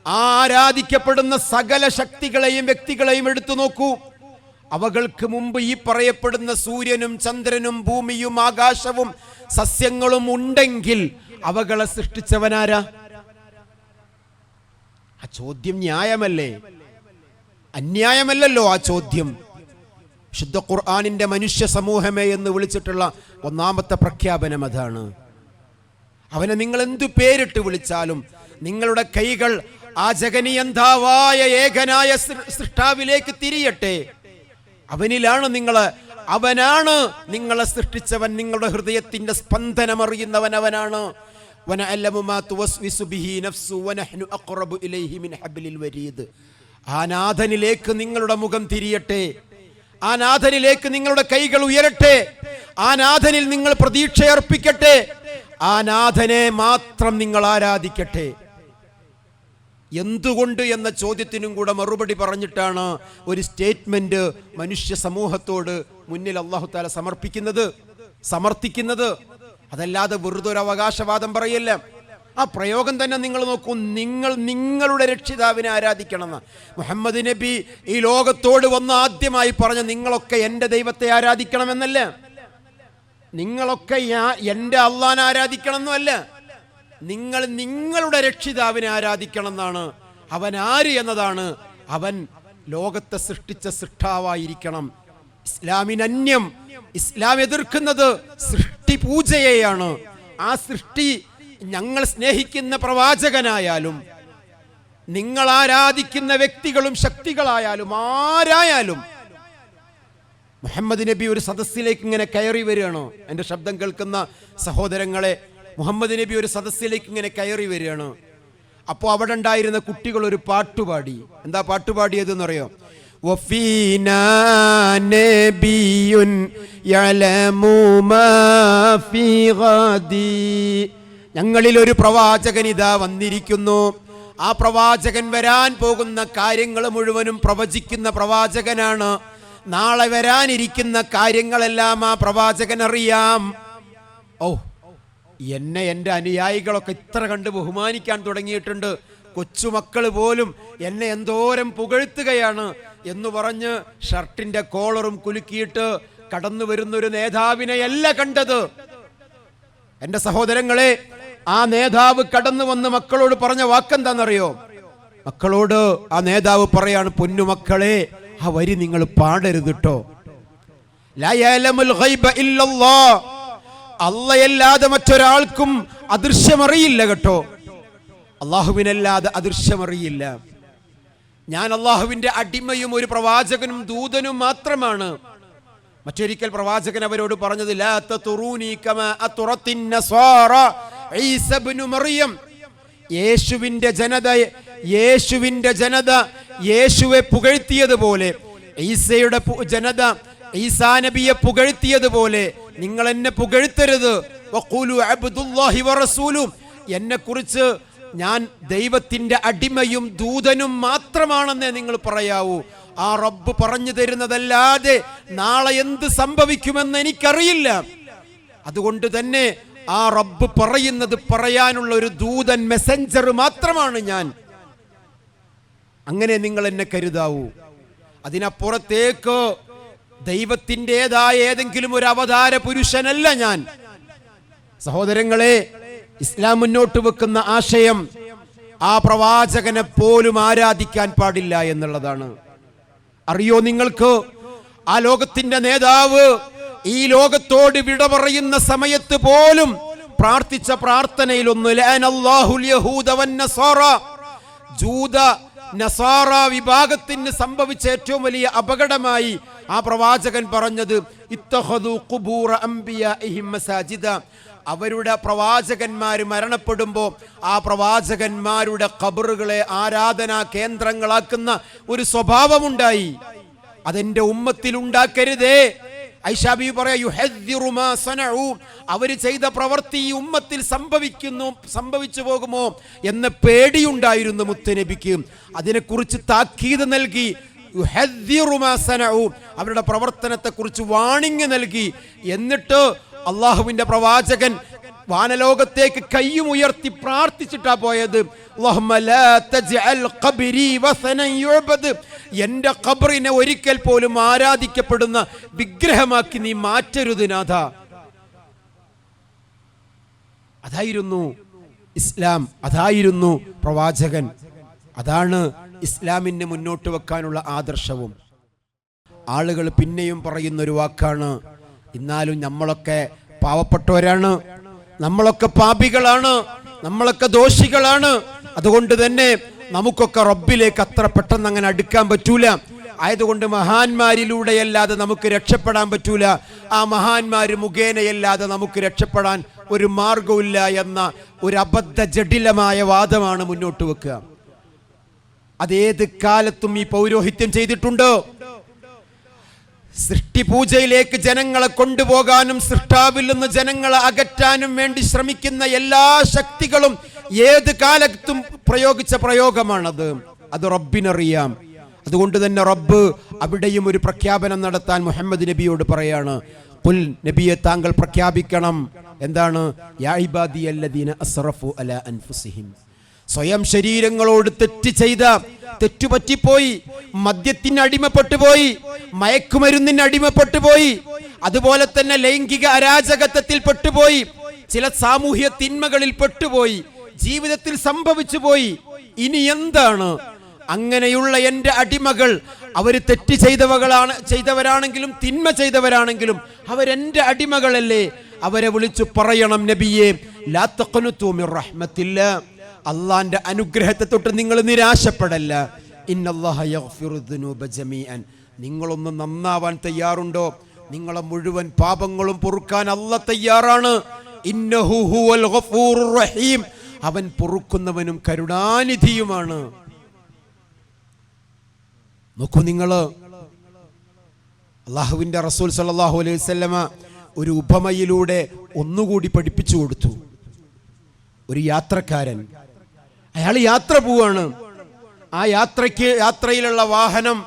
ആ ആരാധിക്കപ്പെടുന്ന സകല ശക്തികളെയും വ്യക്തികളെയും എടുത്തു നോക്കൂ. അവകൾക്ക് മുമ്പ് ഈ പറയപ്പെടുന്ന സൂര്യനും ചന്ദ്രനും ഭൂമിയും ആകാശവും സസ്യങ്ങളും ഉണ്ടെങ്കിൽ അവകളെ സൃഷ്ടിച്ചവനാരാ? ആ ചോദ്യം ന്യായമല്ലേ? അന്യായമല്ലല്ലോ ആ ചോദ്യം. ശുദ്ധ ഖുർആനിന്റെ മനുഷ്യ സമൂഹമേ എന്ന് വിളിച്ചിട്ടുള്ള ഒന്നാമത്തെ പ്രഖ്യാപനം അതാണ്. അവനെ നിങ്ങൾ എന്തു പേരിട്ട് വിളിച്ചാലും നിങ്ങളുടെ കൈകൾ ആ ജഗനിയന്താവായ ഏകനായ സൃഷ്ടാവിലേക്ക് തിരിയട്ടെ. അവനിലാണ് അവനാണ് നിങ്ങളെ സൃഷ്ടിച്ചവൻ. നിങ്ങളുടെ ഹൃദയത്തിന്റെ സ്പന്ദനം അറിയുന്നവൻ അവനാണ്. ആ നാഥനിലേക്ക് നിങ്ങളുടെ മുഖം തിരിയട്ടെ, ആ നാഥനിലേക്ക് നിങ്ങളുടെ കൈകൾ ഉയരട്ടെ, ആ നാഥനിൽ നിങ്ങൾ പ്രതീക്ഷയർപ്പിക്കട്ടെ, ആ നാഥനെ മാത്രം നിങ്ങൾ ആരാധിക്കട്ടെ. എന്തുകൊണ്ട് എന്ന ചോദ്യത്തിനും കൂടെ മറുപടി പറഞ്ഞിട്ടാണ് ഒരു സ്റ്റേറ്റ്മെന്റ് മനുഷ്യ സമൂഹത്തോട് മുന്നിൽ അല്ലാഹു തആല സമർത്ഥിക്കുന്നത്. അതല്ലാതെ വെറുതെ ഒരു അവകാശവാദം പറയല്ല. ആ പ്രയോഗം തന്നെ നിങ്ങൾ നോക്കൂ. നിങ്ങളുടെ രക്ഷിതാവിനെ ആരാധിക്കണമെന്ന് മുഹമ്മദ് നബി ഈ ലോകത്തോട് വന്ന് ആദ്യമായി പറഞ്ഞ നിങ്ങളൊക്കെ എൻ്റെ ദൈവത്തെ ആരാധിക്കണമെന്നല്ല, നിങ്ങളൊക്കെ എൻ്റെ അള്ളാനെ ആരാധിക്കണം എന്നല്ല, നിങ്ങൾ നിങ്ങളുടെ രക്ഷിതാവിനെ ആരാധിക്കണം എന്നാണ്. അവൻ ആര് എന്നതാണ്. അവൻ ലോകത്തെ സൃഷ്ടിച്ച സൃഷ്ടാവായിരിക്കണം. ഇസ്ലാമിനന്യം, ഇസ്ലാം എതിർക്കുന്നത് സൃഷ്ടി പൂജയെയാണ്. ആ സൃഷ്ടി ഞങ്ങൾ സ്നേഹിക്കുന്ന പ്രവാചകനായാലും നിങ്ങൾ ആരാധിക്കുന്ന വ്യക്തികളും ശക്തികളായാലും ആരായാലും. മുഹമ്മദ് നബി ഒരു സദസ്സിലേക്ക് ഇങ്ങനെ കയറി വരികയാണോ? എൻ്റെ ശബ്ദം കേൾക്കുന്ന സഹോദരങ്ങളെ, മുഹമ്മദ് നബി ഒരു സദസ്സിലേക്ക് ഇങ്ങനെ കയറി വരികയാണ്. അപ്പോൾ അവിടെ ഉണ്ടായിരുന്ന കുട്ടികൾ ഒരു പാട്ടുപാടി. എന്താ പാട്ടുപാടിയതെന്നറിയോ? വഫീനാ നബിയുൻ യഅലമു മാ ഫീ ഗദി, ഞങ്ങളിൽ ഒരു പ്രവാചകൻ ഇതാ വന്നിരിക്കുന്നു. ആ പ്രവാചകൻ വരാൻ പോകുന്ന കാര്യങ്ങൾ മുഴുവനും പ്രവചിക്കുന്ന പ്രവാചകനാണ്. നാളെ വരാനിരിക്കുന്ന കാര്യങ്ങളെല്ലാം ആ പ്രവാചകൻ അറിയാം. ഓ, എന്നെ എൻ്റെ അനുയായികളൊക്കെ ഇത്ര കണ്ട് ബഹുമാനിക്കാൻ തുടങ്ങിയിട്ടുണ്ട്. കൊച്ചുമക്കൾ പോലും എന്നെ എന്തോരം പുകഴ്ത്തുകയാണ് എന്ന് പറഞ്ഞ് ഷർട്ടിന്റെ കോളറും കുലുക്കിയിട്ട് കടന്നു വരുന്നൊരു നേതാവിനെയല്ല കണ്ടത്. എൻ്റെ സഹോദരങ്ങളെ, ആ നേതാവ് കടന്നു വന്ന് മക്കളോട് പറഞ്ഞ വാക്കെന്താണെന്നറിയോ? മക്കളോട് ആ നേതാവ് പറയാണ്, പൊന്നുമക്കളെ, ആ വരി നിങ്ങൾ പാടരുത് കേട്ടോ. ലാ യഅലമുൽ ഗൈബ ഇല്ലല്ലാഹ്, അല്ലാഹയല്ലാതെ മറ്റൊരാൾക്കും അദൃശ്യമറിയില്ല കേട്ടോ. അള്ളാഹുവിനല്ലാതെ അദൃശ്യമറിയില്ല. ഞാൻ അള്ളാഹുവിന്റെ അടിമയും ഒരു പ്രവാചകനും ദൂതനും മാത്രമാണ്. മറ്റൊരിക്കൽ പ്രവാചകൻ അവരോട് പറഞ്ഞത്, ലാ തതുറൂനി കമാ അത്റത്തിൻ നസാറ ഈസ ഇബ്നു മറിയം, യേശുവിന്റെ ജനത യേശുവെ പുകഴ്ത്തിയതുപോലെ, ഈസയുടെ ജനത ഈസാ നബിയെ പുകഴ്ത്തിയതുപോലെ നിങ്ങൾ എന്നെ പുകഴ്ത്തരുത്. വഖൂലു അബ്ദുല്ലാഹി വറസൂലു, എന്നെക്കുറിച്ച് ഞാൻ ദൈവത്തിന്റെ അടിമയും ദൂതനും മാത്രമാണെന്നേ നിങ്ങൾ പറയാവൂ, ആ റബ്ബ് പറഞ്ഞു തരുന്നതല്ലാതെ നാളെ എന്ത് സംഭവിക്കുമെന്ന് എനിക്കറിയില്ല. അതുകൊണ്ട് തന്നെ ആ റബ്ബ് പറയുന്നത് പറയാനുള്ള ഒരു ദൂതൻ, മെസ്സഞ്ചർ മാത്രമാണ് ഞാൻ. അങ്ങനെ നിങ്ങൾ എന്നെ കരുതാവൂ. അതിനപ്പുറത്തേക്ക് ദൈവത്തിൻ്റെതായ ഏതെങ്കിലും ഒരു അവതാര പുരുഷനല്ല ഞാൻ. സഹോദരങ്ങളെ, ഇസ്ലാം മുന്നോട്ട് വെക്കുന്ന ആശയം ആ പ്രവാചകനെ പോലും ആരാധിക്കാൻ പാടില്ല എന്നുള്ളതാണ്. അറിയോ നിങ്ങൾക്ക്, ആ ലോകത്തിന്റെ നേതാവ് ഈ ലോകത്തോട് വിട പറയുന്ന സമയത്ത് പോലും പ്രാർത്ഥിച്ച പ്രാർത്ഥനയിലൊന്ന് ജൂത നസാറ വിഭാഗത്തിന് സംഭവിച്ച ഏറ്റവും വലിയ അപകടമായി ആ പ്രവാചകൻ പറഞ്ഞത് ഇത്തഖദു ഖുബൂറ അംബിയാഇഹിം മസാജിദ. അവരുടെ പ്രവാചകന്മാർ മരണപ്പെടുമ്പോൾ ആ പ്രവാചകന്മാരുടെ ഖബറുകളെ ആരാധനാ കേന്ദ്രങ്ങളാക്കുന്ന ഒരു സ്വഭാവമുണ്ടായി. അതെന്റെ ഉമ്മത്തിൽ ഉണ്ടാക്കരുതേ. ഐഷാ ബീവി പറയാ, യുഹദ്ദിറു മാ സനഉ, അവർ ചെയ്ത പ്രവൃത്തി ഈ ഉമ്മത്തിൽ സംഭവിച്ചു പോകുമോ എന്ന പേടിയുണ്ടായിരുന്നു മുത്തുനബിക്ക്. അതിനെക്കുറിച്ച് താക്കീത് നൽകി. യുഹദ്ദിറു മാ സനഉ, അവരുടെ പ്രവർത്തനത്തെക്കുറിച്ച് വാണിംഗ് നൽകി. എന്നിട്ട് അള്ളാഹുവിന്റെ പ്രവാചകൻ വാനലോകത്തേക്ക് കയ്യും ഉയർത്തി പ്രാർത്ഥിച്ചിട്ടാ പോയത്. അല്ലാഹുമ്മ ലാ തജ്അൽ ഖബ്രി വസനൻ യുഅബദ്, എന്റെ ഖബറിനെ ഒരിക്കൽ പോലും ആരാധിക്കപ്പെടുന്ന വിഗ്രഹമാക്കി നീ മാറ്റരുത് നാഥ. അതായിരുന്നു ഇസ്ലാം, അതായിരുന്നു പ്രവാചകൻ. അതാണ് ഇസ്ലാമിനെ മുന്നോട്ട് വെക്കാനുള്ള ആദർശവും. ആളുകൾ പിന്നെയും പറയുന്ന ഒരു വാക്കാണ്, എന്നാലും നമ്മളൊക്കെ പാവപ്പെട്ടവരാണ്, നമ്മളൊക്കെ പാപികളാണ്, നമ്മളൊക്കെ ദോഷികളാണ്, അതുകൊണ്ട് തന്നെ നമുക്കൊക്കെ റബ്ബിലേക്ക് അത്ര പെട്ടെന്ന് അങ്ങനെ അടുക്കാൻ പറ്റൂല. ആയതുകൊണ്ട് മഹാന്മാരിലൂടെയല്ലാതെ നമുക്ക് രക്ഷപ്പെടാൻ പറ്റൂല, ആ മഹാന്മാര് മുഖേനയല്ലാതെ നമുക്ക് രക്ഷപ്പെടാൻ ഒരു മാർഗവുമില്ല എന്ന ഒരു അബദ്ധ ജഡിലമായ വാദമാണ് മുന്നോട്ട് വെക്കുക. അതേത് കാലത്തും ഈ പൗരോഹിത്യം ചെയ്തിട്ടുണ്ടോ? സൃഷ്ടിപൂജയിലേക്ക് ജനങ്ങളെ കൊണ്ടുപോകാനും സൃഷ്ടാവിൽ നിന്ന് ജനങ്ങളെ അകറ്റാനും വേണ്ടി ശ്രമിക്കുന്ന എല്ലാ ശക്തികളും ഏത് കാലത്തും പ്രയോഗിച്ച പ്രയോഗമാണത്. അത് റബ്ബിനറിയാം. അതുകൊണ്ട് തന്നെ റബ്ബ് അവിടെയും ഒരു പ്രഖ്യാപനം നടത്താൻ മുഹമ്മദ് നബിയോട് പറയാണ്. ഖുൽ, നബിയെ താങ്കൾ പ്രഖ്യാപിക്കണം. എന്താണ്? യാ ഇബാദിയല്ലദീന അസ്റഫു അലാ അൻഫുസിഹിം, സ്വയം ശരീരങ്ങളോട് തെറ്റുപറ്റിപ്പോയി, മദ്യത്തിന് അടിമപ്പെട്ടുപോയി, മയക്കുമരുന്നിന് അടിമപ്പെട്ടുപോയി, അതുപോലെ തന്നെ ലൈംഗിക അരാജകത്വത്തിൽ പെട്ടുപോയി, ചില സാമൂഹ്യ തിന്മകളിൽ പെട്ടുപോയി, ജീവിതത്തിൽ സംഭവിച്ചു പോയി. ഇനി എന്താണ്? അങ്ങനെയുള്ള എൻ്റെ അടിമകൾ, അവര് തെറ്റ് ചെയ്തവരാണെങ്കിലും തിന്മ ചെയ്തവരാണെങ്കിലും അവരെന്റെ അടിമകളല്ലേ? അവരെ വിളിച്ചു പറയണം, നബിയെ ലാ തഖ്നുതു മിർ റഹ്മത്തില്ലാ, അള്ളാന്റെ അനുഗ്രഹത്തെ തൊട്ട് നിങ്ങൾ നിരാശപ്പെടല്ല. ഇന്നല്ലാഹ യഗ്ഫിറു ദുനൂബ ജമീഅൻ, നിങ്ങളൊന്ന് നന്നാവാൻ തയ്യാറുണ്ടോ? നിങ്ങളെ മുഴുവൻ പാപങ്ങളും പൊറുക്കാൻ അല്ലാഹ് തയ്യാറാണ്. ഇന്നഹു ഹുവൽ ഗഫൂറുർ റഹീം, അവൻ പൊറുക്കുന്നവനും കരുണാനിധിയുമാണ്. നോക്കൂ നിങ്ങൾ, അള്ളാഹുവിന്റെ റസൂൽ സല്ലല്ലാഹു അലൈഹി വസല്ലമ ഒരു ഉപമയിലൂടെ ഒന്നുകൂടി പഠിപ്പിച്ചു കൊടുത്തു. ഒരു യാത്രക്കാരൻ, അയാൾ യാത്ര പോവാണ്. ആ യാത്രയിലുള്ള വാഹനം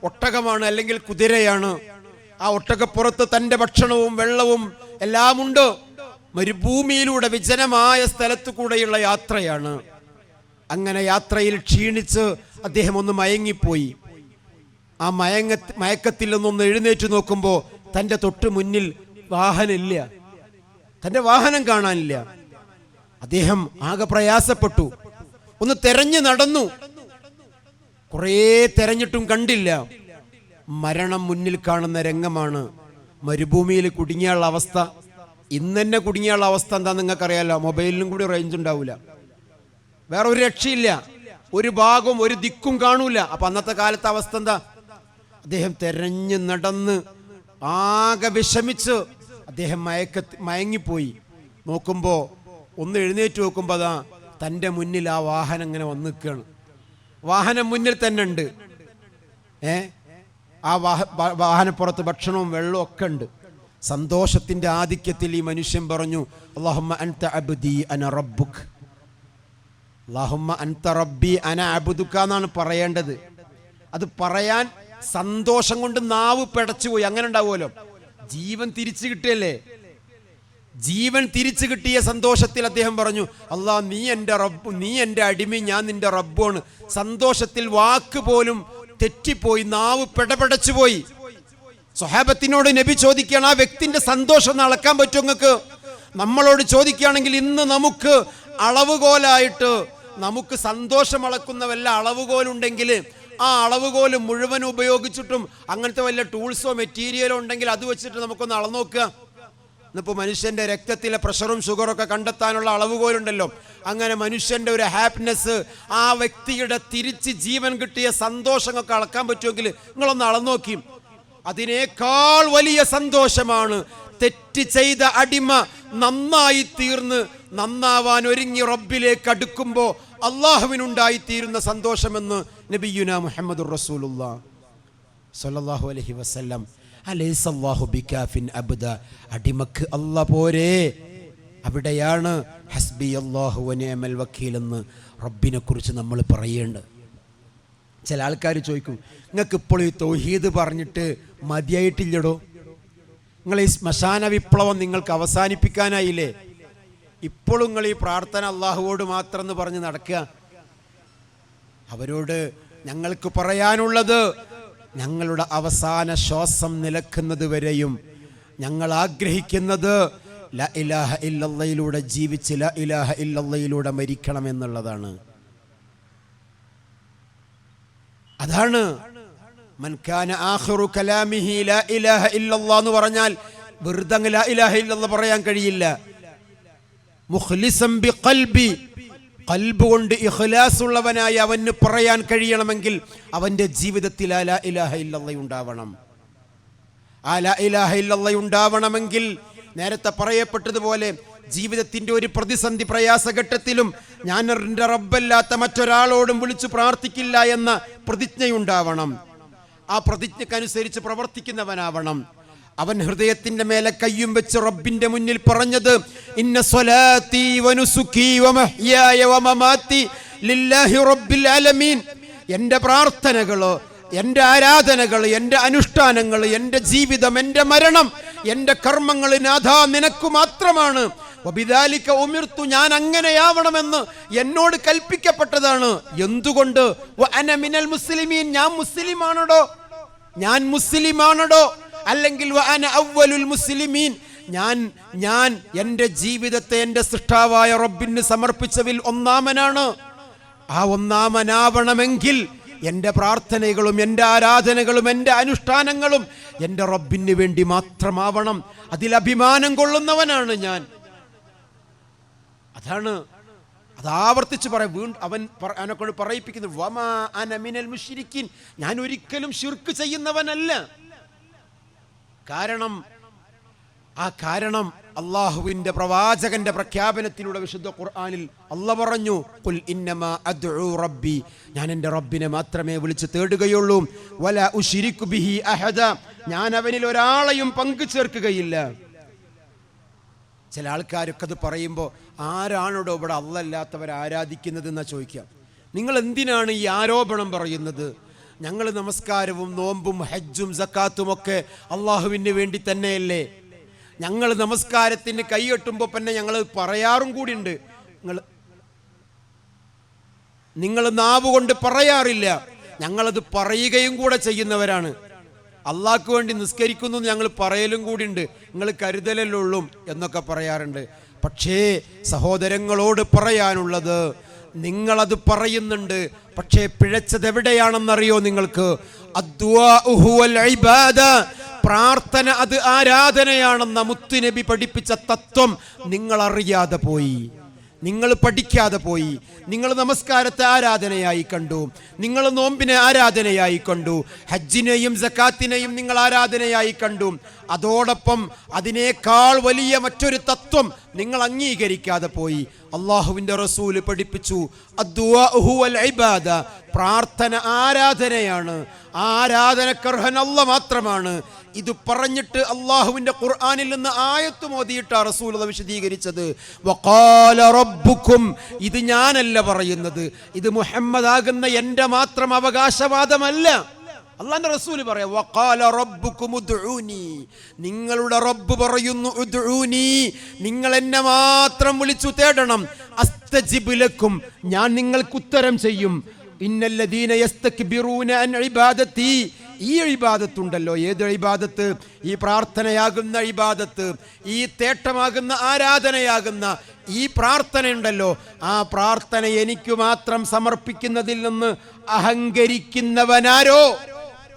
ഒട്ടകമാണ്, അല്ലെങ്കിൽ കുതിരയാണ്. ആ ഒട്ടകപ്പുറത്ത് തന്റെ ഭക്ഷണവും വെള്ളവും എല്ലാം ഉണ്ട്. മരുഭൂമിയിലൂടെ വിജനമായ സ്ഥലത്തു കൂടെയുള്ള യാത്രയാണ്. അങ്ങനെ യാത്രയിൽ ക്ഷീണിച്ച് അദ്ദേഹം ഒന്ന് മയങ്ങിപ്പോയി. ആ മയക്കത്തിൽ നിന്നൊന്ന് എഴുന്നേറ്റ് നോക്കുമ്പോൾ തന്റെ തൊട്ട് മുന്നിൽ വാഹനമില്ല, തന്റെ വാഹനം കാണാനില്ല. അദ്ദേഹം ആകെ പ്രയാസപ്പെട്ടു. ഒന്ന് തെരഞ്ഞു നടന്നു, കുറേ തെരഞ്ഞിട്ടും കണ്ടില്ല. മരണം മുന്നിൽ കാണുന്ന രംഗമാണ്. മരുഭൂമിയിൽ കുടുങ്ങിയുള്ള അവസ്ഥ, ഇന്ന് തന്നെ കുടുങ്ങിയുള്ള അവസ്ഥ എന്താ നിങ്ങൾക്കറിയാലോ. മൊബൈലിനും കൂടി റേഞ്ച് ഉണ്ടാവില്ല, വേറെ ഒരു രക്ഷയില്ല, ഒരു ഭാഗവും ഒരു ദിക്കും കാണൂല. അപ്പൊ അന്നത്തെ കാലത്തെ അവസ്ഥ എന്താ? അദ്ദേഹം തെരഞ്ഞു നടന്ന് ആകെ വിഷമിച്ച് അദ്ദേഹം മയങ്ങിപ്പോയി. നോക്കുമ്പോ, ഒന്ന് എഴുന്നേറ്റ് നോക്കുമ്പോ അതാ തൻ്റെ മുന്നിൽ ആ വാഹനം ഇങ്ങനെ വന്ന് നിൽക്കുകയാണ്. വാഹനം മുന്നിൽ തന്നെ ഉണ്ട്. ആ വാഹനപ്പുറത്ത് ഭക്ഷണവും വെള്ളവും ഒക്കെ ഉണ്ട്. സന്തോഷത്തിന്റെ ആധിക്യത്തിൽ ഈ മനുഷ്യൻ പറഞ്ഞു, അല്ലാഹുമ്മ അൻത അബ്ദി അന റബ്ബുക്, അല്ലാഹുമ്മ അൻത റബ്ബി അന അബ്ദുക എന്നാണ് പറയേണ്ടത്. അത് പറയാൻ സന്തോഷം കൊണ്ട് നാവ് പിടച്ചുപോയി. അങ്ങനെ ഉണ്ടാവുമല്ലോ. ജീവൻ തിരിച്ചു കിട്ടിയല്ലേ, ജീവൻ തിരിച്ചു കിട്ടിയ സന്തോഷത്തിൽ അദ്ദേഹം പറഞ്ഞു, അല്ലാ നീ എൻ്റെ റബ്ബ്, നീ എൻ്റെ അടിമ, ഞാൻ നിന്റെ റബ്ബാണ്. സന്തോഷത്തിൽ വാക്ക് പോലും തെറ്റിപ്പോയി, നാവ് പിടപിടച്ചുപോയി. സ്വഹാബത്തിനോട് നബി ചോദിക്കുകയാണ്, ആ വ്യക്തിന്റെ സന്തോഷം ഒന്ന് അളക്കാൻ പറ്റുമോ നിങ്ങൾക്ക്? നമ്മളോട് ചോദിക്കുകയാണെങ്കിൽ ഇന്ന് നമുക്ക് അളവുകോലായിട്ട് നമുക്ക് സന്തോഷം അളക്കുന്ന വല്ല അളവുകോലുണ്ടെങ്കിൽ ആ അളവുകോല് മുഴുവൻ ഉപയോഗിച്ചിട്ടും അങ്ങനത്തെ വല്ല ടൂൾസോ മെറ്റീരിയലോ ഉണ്ടെങ്കിൽ അത് വെച്ചിട്ട് നമുക്കൊന്ന് അളന്നു നോക്കുക. ഇന്നിപ്പോൾ മനുഷ്യൻ്റെ രക്തത്തിലെ പ്രഷറും ഷുഗറൊക്കെ കണ്ടെത്താനുള്ള അളവുകോലുണ്ടല്ലോ. അങ്ങനെ മനുഷ്യൻ്റെ ഒരു ഹാപ്പിനെസ്, ആ വ്യക്തിയുടെ തിരിച്ച് ജീവൻ കിട്ടിയ സന്തോഷങ്ങളൊക്കെ അളക്കാൻ പറ്റുമെങ്കിൽ നിങ്ങളൊന്ന് അളന്നു നോക്കി. അതിനേക്കാൾ വലിയ സന്തോഷമാണ് തെറ്റ് ചെയ്ത അടിമ നന്നായി തീർന്ന് നന്നാവാൻ ഒരുങ്ങി റബ്ബിലേക്ക് അടുക്കുമ്പോൾ അള്ളാഹുവിനുണ്ടായിത്തീരുന്ന സന്തോഷമെന്ന് നബിയുനാ മുഹമ്മദുർ റസൂലുള്ളാഹി സ്വല്ലല്ലാഹു അലൈഹി വസല്ലം. അലൈസല്ലാഹു ബികാഫിൻ അബ്ദ, അടിമക്ക് അല്ലാഹ് പോരെ. അവിടെയാണ് ഹസ്ബി അല്ലാഹു വനിഅമൽ വക്കീൽ എന്ന് റബ്ബിനെ കുറിച്ച് നമ്മൾ പറയേണ്ടത്. ചില ആൾക്കാർ ചോദിക്കും, നിങ്ങൾക്ക് ഇപ്പോൾ ഈ തൗഹീദ് പറഞ്ഞിട്ട് മതിയായിട്ടില്ലടോ, നിങ്ങൾ ഈ ശ്മശാന വിപ്ലവം നിങ്ങൾക്ക് അവസാനിപ്പിക്കാനായില്ലേ? ഇപ്പോഴും നിങ്ങൾ ഈ പ്രാർത്ഥന അള്ളാഹുവോട് മാത്രം എന്ന് പറഞ്ഞ് നടക്കുക. അവരോട് ഞങ്ങൾക്ക് പറയാനുള്ളത്, ഞങ്ങളുടെ അവസാന ശ്വാസം നിലക്കുന്നത് വരെയും ഞങ്ങൾ ആഗ്രഹിക്കുന്നത് ലാ ഇലാഹ ഇല്ലല്ലാഹിലൂടെ ജീവിച്ച് ലാ ഇലാഹ ഇല്ലല്ലാഹിലൂടെ മരിക്കണമെന്നുള്ളതാണ്. അതാണ് മൻ കാന ആഖിറു കലാമിഹി ലാ ഇലാഹ ഇല്ലല്ലാഹ് എന്ന് പറഞ്ഞാൽ വെറുതെ ലാ ഇലാഹ ഇല്ലല്ലാഹ് പറയാൻ കഴിയില്ല. മുഖ്ലിസൻ ബിഖൽബി, ഖൽബ് കൊണ്ട് ഇഖ്ലാസ് ഉള്ളവനായി അവന് പറയാൻ കഴിയണമെങ്കിൽ അവന്റെ ജീവിതത്തിൽ ആ ലാ ഇലാഹ ഇല്ലല്ലാഹ് ഉണ്ടാവണം. ആ ലാ ഇലാഹ ഇല്ലല്ലാഹ് ഉണ്ടാവണമെങ്കിൽ നേരത്തെ പറയപ്പെട്ടതുപോലെ ജീവിതത്തിന്റെ ഒരു പ്രതിസന്ധി പ്രയാസഘട്ടത്തിലും ഞാൻ എൻ്റെ റബ്ബല്ലാത്ത മറ്റൊരാളോടും വിളിച്ചു പ്രാർത്ഥിക്കില്ല എന്ന പ്രതിജ്ഞയുണ്ടാവണം. ആ പ്രതിജ്ഞക്കനുസരിച്ച് പ്രവർത്തിക്കുന്നവനാവണം. അവൻ ഹൃദയത്തിന്റെ മേലെ കയ്യും വെച്ച് റബ്ബിന്റെ മുന്നിൽ പറഞ്ഞത്, ഇന്ന സ്വലാത്തി വനുസുക്കി വമഹ്യായ വമമാതി ലില്ലാഹി റബ്ബിൽ ആലമീൻ. എൻ്റെ പ്രാർത്ഥനകള്, എൻ്റെ ആരാധനകൾ, എൻ്റെ അനുഷ്ഠാനങ്ങൾ, എൻ്റെ ജീവിതം, എൻ്റെ മരണം, എൻ്റെ കർമ്മങ്ങൾ നാഥാ നിനക്ക് മാത്രമാണ്. വബിദാലിക ഉമിർതു, ഞാൻ അങ്ങനെയാവണമെന്ന് എന്നോട് കൽപ്പിക്കപ്പെട്ടതാണ്. എന്തുകൊണ്ട്? വഅന മിനൽ മുസ്ലിമീൻ, ഞാൻ മുസ്ലിമാണോ? ഞാൻ മുസ്ലിമാണോ? അല്ലെങ്കിൽ വഅന അവ്വലുൽ മുസ്ലിമീൻ, ഞാൻ എൻ്റെ ജീവിതത്തെ എൻ്റെ സൃഷ്ടാവായ റബ്ബിന് സമർപ്പിച്ചതിൽ ഒന്നാമനാണ്. ആ ഒന്നാമനാവണമെങ്കിൽ എൻ്റെ പ്രാർത്ഥനകളും എൻ്റെ ആരാധനകളും എൻ്റെ അനുഷ്ഠാനങ്ങളും എൻ്റെ റബ്ബിന് വേണ്ടി മാത്രമാവണം. അതിൽ അഭിമാനം കൊള്ളുന്നവനാണ് ഞാൻ. അതാണ് അത് ആവർത്തിച്ച് അവനെ കൊണ്ട് പറയിപ്പിക്കുന്നത്, വമാ അന മിനൽ മുശ്രിക്കീൻ, ഞാൻ ഒരിക്കലും ശിർക്ക് ചെയ്യുന്നവനല്ല. കാരണം അള്ളാഹുവിന്റെ പ്രവാചകന്റെ പ്രഖ്യാപനത്തിലൂടെ വിശുദ്ധ ഖുർആനിൽ അള്ളാഹ് പറഞ്ഞു, ഖുൽ ഇന്നമാ അദ്ഉ റബ്ബി, ഞാൻ എൻ്റെ റബ്ബിനെ മാത്രമേ വിളിച്ച് തേടുകയുള്ളൂ. വലാ ഉശ്രികു ബിഹി അഹദ, ഞാൻ അവനിൽ ഒരാളെയും പങ്കു ചേർക്കുകയില്ല. ചില ആൾക്കാരൊക്കെ അത് പറയുമ്പോൾ ആരാണോടോ ഇവിടെ അള്ളല്ലാത്തവരെ ആരാധിക്കുന്നത് എന്നാ ചോദിക്കാം. നിങ്ങൾ എന്തിനാണ് ഈ ആരോപണം പറയുന്നത്? ഞങ്ങൾ നമസ്കാരവും നോമ്പും ഹജ്ജും സക്കാത്തും ഒക്കെ അള്ളാഹുവിന് വേണ്ടി തന്നെയല്ലേ. ഞങ്ങൾ നമസ്കാരത്തിന് കൈകെട്ടുമ്പോൾ തന്നെ ഞങ്ങൾ പറയാറും കൂടിയുണ്ട്. നിങ്ങൾ നാവ് കൊണ്ട് പറയാറില്ല, ഞങ്ങളത് പറയുകയും കൂടെ ചെയ്യുന്നവരാണ്. അള്ളാഹ്ക്ക് വേണ്ടി നിസ്കരിക്കുന്നു ഞങ്ങൾ പറയലും കൂടിയുണ്ട്, നിങ്ങൾ കരുതലുള്ളൂ എന്നൊക്കെ പറയാറുണ്ട്. പക്ഷേ സഹോദരങ്ങളോട് പറയാനുള്ളത്, നിങ്ങളത് പറയുന്നുണ്ട്, പക്ഷേ പിഴച്ചത് എവിടെയാണെന്നറിയോ നിങ്ങൾക്ക്? അദ്ദുആഉ ഹുവൽ ഇബാദ, പ്രാർത്ഥന അത് ആരാധനയാണെന്ന മുത്തുനബി പഠിപ്പിച്ച തത്വം നിങ്ങൾ അറിയാതെ പോയി, നിങ്ങൾ പഠിക്കാതെ പോയി. നിങ്ങൾ നമസ്കാരത്തെ ആരാധനയായി കണ്ടു, നിങ്ങൾ നോമ്പിനെ ആരാധനയായി കണ്ടു, ഹജ്ജിനെയും സക്കാത്തിനെയും നിങ്ങൾ ആരാധനയായി കണ്ടു. അതോടൊപ്പം അതിനേക്കാൾ വലിയ മറ്റൊരു തത്വം നിങ്ങൾ അംഗീകരിക്കാതെ പോയി. അള്ളാഹുവിൻ്റെ റസൂല് പഠിപ്പിച്ചു, അദ്ദുആഉ ഹുവൽ ഇബാദ, പ്രാർത്ഥന ആരാധനയാണ്, ആരാധനക്കർഹൻ അല്ലാഹ് മാത്രമാണ്. ഇത് പറഞ്ഞിട്ട് അള്ളാഹുവിന്റെ ഖുർആനിൽ നിന്ന് ആയത്ത് മോദിയിട്ടാ റസൂൽ അത് വിശദീകരിച്ചത്. വഖാല റബ്ബുക്കും, ഇത് ഞാനല്ല പറയുന്നത്, ഇത് മുഹമ്മദ് ആകുന്ന എൻ്റെ മാത്രം അവകാശവാദമല്ല. അള്ളാന്റെ റസൂല് പറയാ വഖാല റബ്ബുകും ഉദ്ഉനി, നിങ്ങളുടെ റബ്ബ് പറയുന്നു ഉദ്ഉനി, നിങ്ങൾ എന്നെ മാത്രം വിളിച്ചു തേടണം, അസ്തജിബ് ലക്കും, ഞാൻ നിങ്ങൾക്ക് ഉത്തരം ചെയ്യും. ഇന്നല്ലദീന യസ്തക്ബിറൂന അൻ ഇബാദതി, ഈ ഇബാദത്തുണ്ടല്ലോ, ഏത് ഇബാദത്ത്? ഈ പ്രാർത്ഥനയാകുന്ന ഇബാദത്ത്, ഈ തേട്ടമാകുന്ന ആരാധനയാകുന്ന ഈ പ്രാർത്ഥന ഉണ്ടല്ലോ, ആ പ്രാർത്ഥന എനിക്ക് മാത്രം സമർപ്പിക്കുന്നതിൽ നിന്ന് അഹങ്കരിക്കുന്നവനാരോ,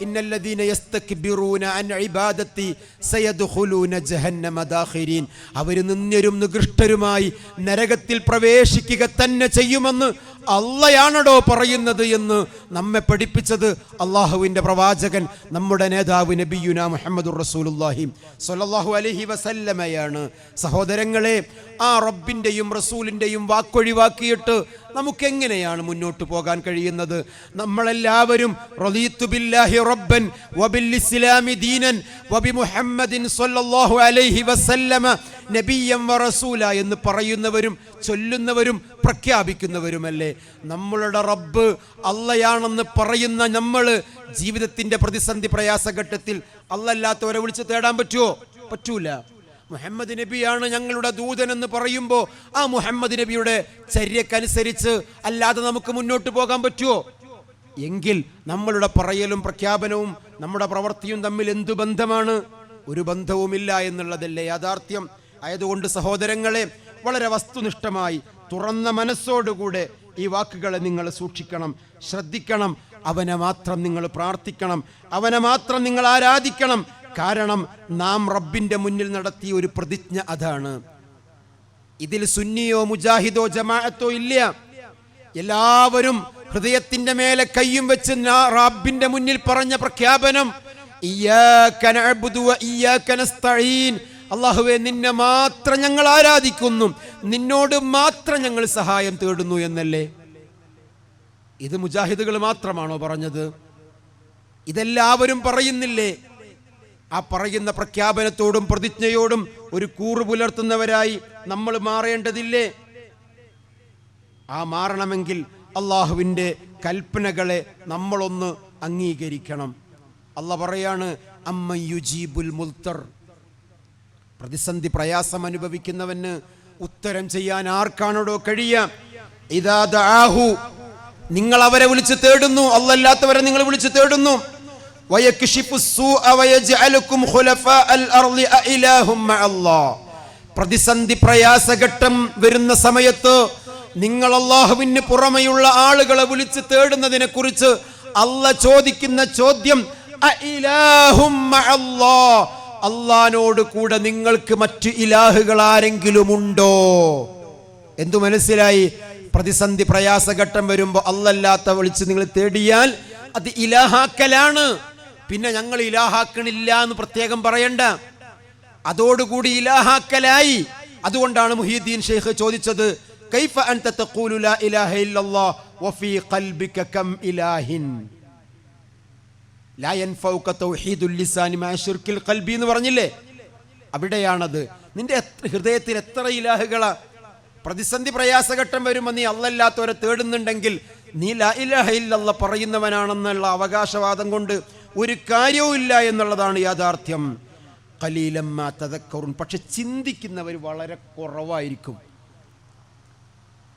ഇന്നല്ലദീന യസ്തക്ബിറൂന അൻ ഇബാദതി സയദ്ഖുലൂന ജഹന്നമ ദാഖിരീൻ, അവർ നിന്ദ്യരും നികൃഷ്ടരുമായി നരകത്തിൽ പ്രവേശിക്കുക തന്നെ ചെയ്യുമെന്ന് അള്ളയാണടോ പറയുന്നത് എന്ന് നമ്മെ പഠിപ്പിച്ചത് അള്ളാഹുവിൻ്റെ പ്രവാചകൻ, നമ്മുടെ നേതാവ് നബിയുന മുഹമ്മദുർ റസൂലുള്ളാഹി സ്വല്ലല്ലാഹു അലൈഹി വസല്ലമയാണ്. സഹോദരങ്ങളെ, ആ റബ്ബിൻ്റെയും റസൂലിൻ്റെയും വാക്കൊഴിവാക്കിയിട്ട് നമുക്കെങ്ങനെയാണ് മുന്നോട്ട് പോകാൻ കഴിയുന്നത്? നമ്മളെല്ലാവരും റളീതു ബില്ലാഹി റബ്ബൻ വബിൽ ഇസ്ലാമി ദീനൻ വബി മുഹമ്മദിൻ സ്വല്ലല്ലാഹു അലൈഹി വസല്ലമ നബിയ്യം വറസൂല എന്ന് പറയുന്നവരും ചൊല്ലുന്നവരും പ്രഖ്യാപിക്കുന്നവരുമല്ലേ. നമ്മളുടെ റബ്ബ് അള്ളയാണെന്ന് പറയുന്ന നമ്മൾ ജീവിതത്തിൻ്റെ പ്രതിസന്ധി പ്രയാസഘട്ടത്തിൽ അള്ളല്ലാത്തവരെ വിളിച്ച് തേടാൻ പറ്റുമോ? പറ്റൂല. മുഹമ്മദ് നബിയാണ് ഞങ്ങളുടെ ദൂതൻ എന്ന് പറയുമ്പോൾ ആ മുഹമ്മദ് നബിയുടെ ചര്യക്കനുസരിച്ച് അല്ലാതെ നമുക്ക് മുന്നോട്ട് പോകാൻ പറ്റുമോ? എങ്കിൽ നമ്മളുടെ പറയലും പ്രഖ്യാപനവും നമ്മുടെ പ്രവൃത്തിയും തമ്മിൽ എന്തു ബന്ധമാണ്? ഒരു ബന്ധവുമില്ല എന്നുള്ളതല്ലേ യാഥാർത്ഥ്യം. ആയതുകൊണ്ട് സഹോദരങ്ങളെ, വളരെ വസ്തുനിഷ്ഠമായി തുറന്ന മനസ്സോടുകൂടെ ഈ വാക്കുകളെ നിങ്ങൾ സൂക്ഷിക്കണം, ശ്രദ്ധിക്കണം. അവനെ മാത്രം നിങ്ങൾ പ്രാർത്ഥിക്കണം, അവനെ മാത്രം നിങ്ങൾ ആരാധിക്കണം. കാരണം നാം റബ്ബിൻ്റെ മുന്നിൽ നടത്തിയ ഒരു പ്രതിജ്ഞ അതാണ്. ഇതിൽ സുന്നിയോ മുജാഹിദോ ജമാഅത്തോ ഇല്ല. എല്ലാവരും ഹൃദയത്തിൻ്റെ മേലെ കയ്യും വെച്ച് റബ്ബിൻ്റെ മുന്നിൽ പറഞ്ഞ പ്രഖ്യാപനം ഇയ്യാക നഅ്ബുദു വ ഇയ്യാക നസ്തഈൻ, അല്ലാഹുവേ നിന്നെ മാത്രം ഞങ്ങൾ ആരാധിക്കുന്നു, നിന്നോട് മാത്രം ഞങ്ങൾ സഹായം തേടുന്നു എന്നല്ലേ. ഇത് മുജാഹിദുകൾ മാത്രമാണോ പറഞ്ഞത്? ഇതെല്ലാവരും പറയുന്നില്ലേ? ആ പറയുന്ന പ്രഖ്യാപനത്തോടും പ്രതിജ്ഞയോടും ഒരു കൂറ് പുലർത്തുന്നവരായി നമ്മൾ മാറേണ്ടതില്ലേ? ആ മാറണമെങ്കിൽ അള്ളാഹുവിൻ്റെ കൽപ്പനകളെ നമ്മളൊന്ന് അംഗീകരിക്കണം. അള്ളാഹ് പറയാണ് അമ്മൻ യുജീബുൽ മുൽത്തർ, പ്രതിസന്ധി പ്രയാസം അനുഭവിക്കുന്നവന് ഉത്തരം ചെയ്യാൻ ആർക്കാണോടോ കഴിയുക? ഇദാ ദആഹു, നിങ്ങൾ അവരെ വിളിച്ച് തേടുന്നു, അല്ലാത്തവരെ നിങ്ങൾ വിളിച്ച് തേടുന്നു. വയക്ഷിഫു സ്സൂഅ വയജ്അലുകും ഖുലഫാഅൽ അർളി അഇലാഹും മഅല്ലാഹ്, പ്രതിസന്ധി പ്രയാസഘട്ടം വരുന്ന സമയത്ത് നിങ്ങൾ അല്ലാഹുവിന് പുറമെയുള്ള ആളുകളെ വിളിച്ച് തേടുന്നതിനെ കുറിച്ച് അല്ലാഹ് ചോദിക്കുന്ന ചോദ്യം അഇലാഹും മഅല്ലാഹ്, അല്ലാഹുവിനോട് കൂടെ നിങ്ങൾക്ക് മറ്റു ഇലാഹുകൾ ആരെങ്കിലും ഉണ്ടോ? എന്തു മനസ്സിലായി? പ്രതിസന്ധി പ്രയാസഘട്ടം വരുമ്പോൾ അല്ലാത്ത വിളിച്ച് നിങ്ങൾ തേടിയാൽ അത് ഇലാഹാക്കലാണ്. പിന്നെ ഞങ്ങൾ ഇലാഹാക്കണില്ല എന്ന് പ്രത്യേകം പറയണ്ട, അതോടുകൂടി ഇലാഹാക്കലായി. അതുകൊണ്ടാണ് മുഹീദ്ദീൻ ഷെയ്ഖ് ചോദിച്ചത് കൈഫ അൻത തഖൂലു ലാ ഇലാഹ ഇല്ലല്ലാഹ് വഫീ ഖൽബിക കം ഇലാഹിൻ ലാ യൻഫഉക തൗഹീദുൽ ലിസാനി മഅ ശിർക്കിൽ ഖൽബി എന്ന് പറഞ്ഞില്ലേ? അവിടെയാണത്. നിന്റെ ഹൃദയത്തിൽ എത്ര ഇലാഹുകളാ? പ്രതിസന്ധി പ്രയാസഘട്ടം വരുമ്പോൾ നീ അല്ലാത്തവരെ തേടുന്നുണ്ടെങ്കിൽ നീ ലാ ഇലാഹ ഇല്ലല്ലാഹ് പറയുന്നവനാണെന്നുള്ള അവകാശവാദം കൊണ്ട് ഒരു കാര്യവും ഇല്ല എന്നുള്ളതാണ് യാഥാർത്ഥ്യം. ഖലീലൻ മാ തദക്കറുൻ, പക്ഷെ ചിന്തിക്കുന്നവർ വളരെ കുറവായിരിക്കും.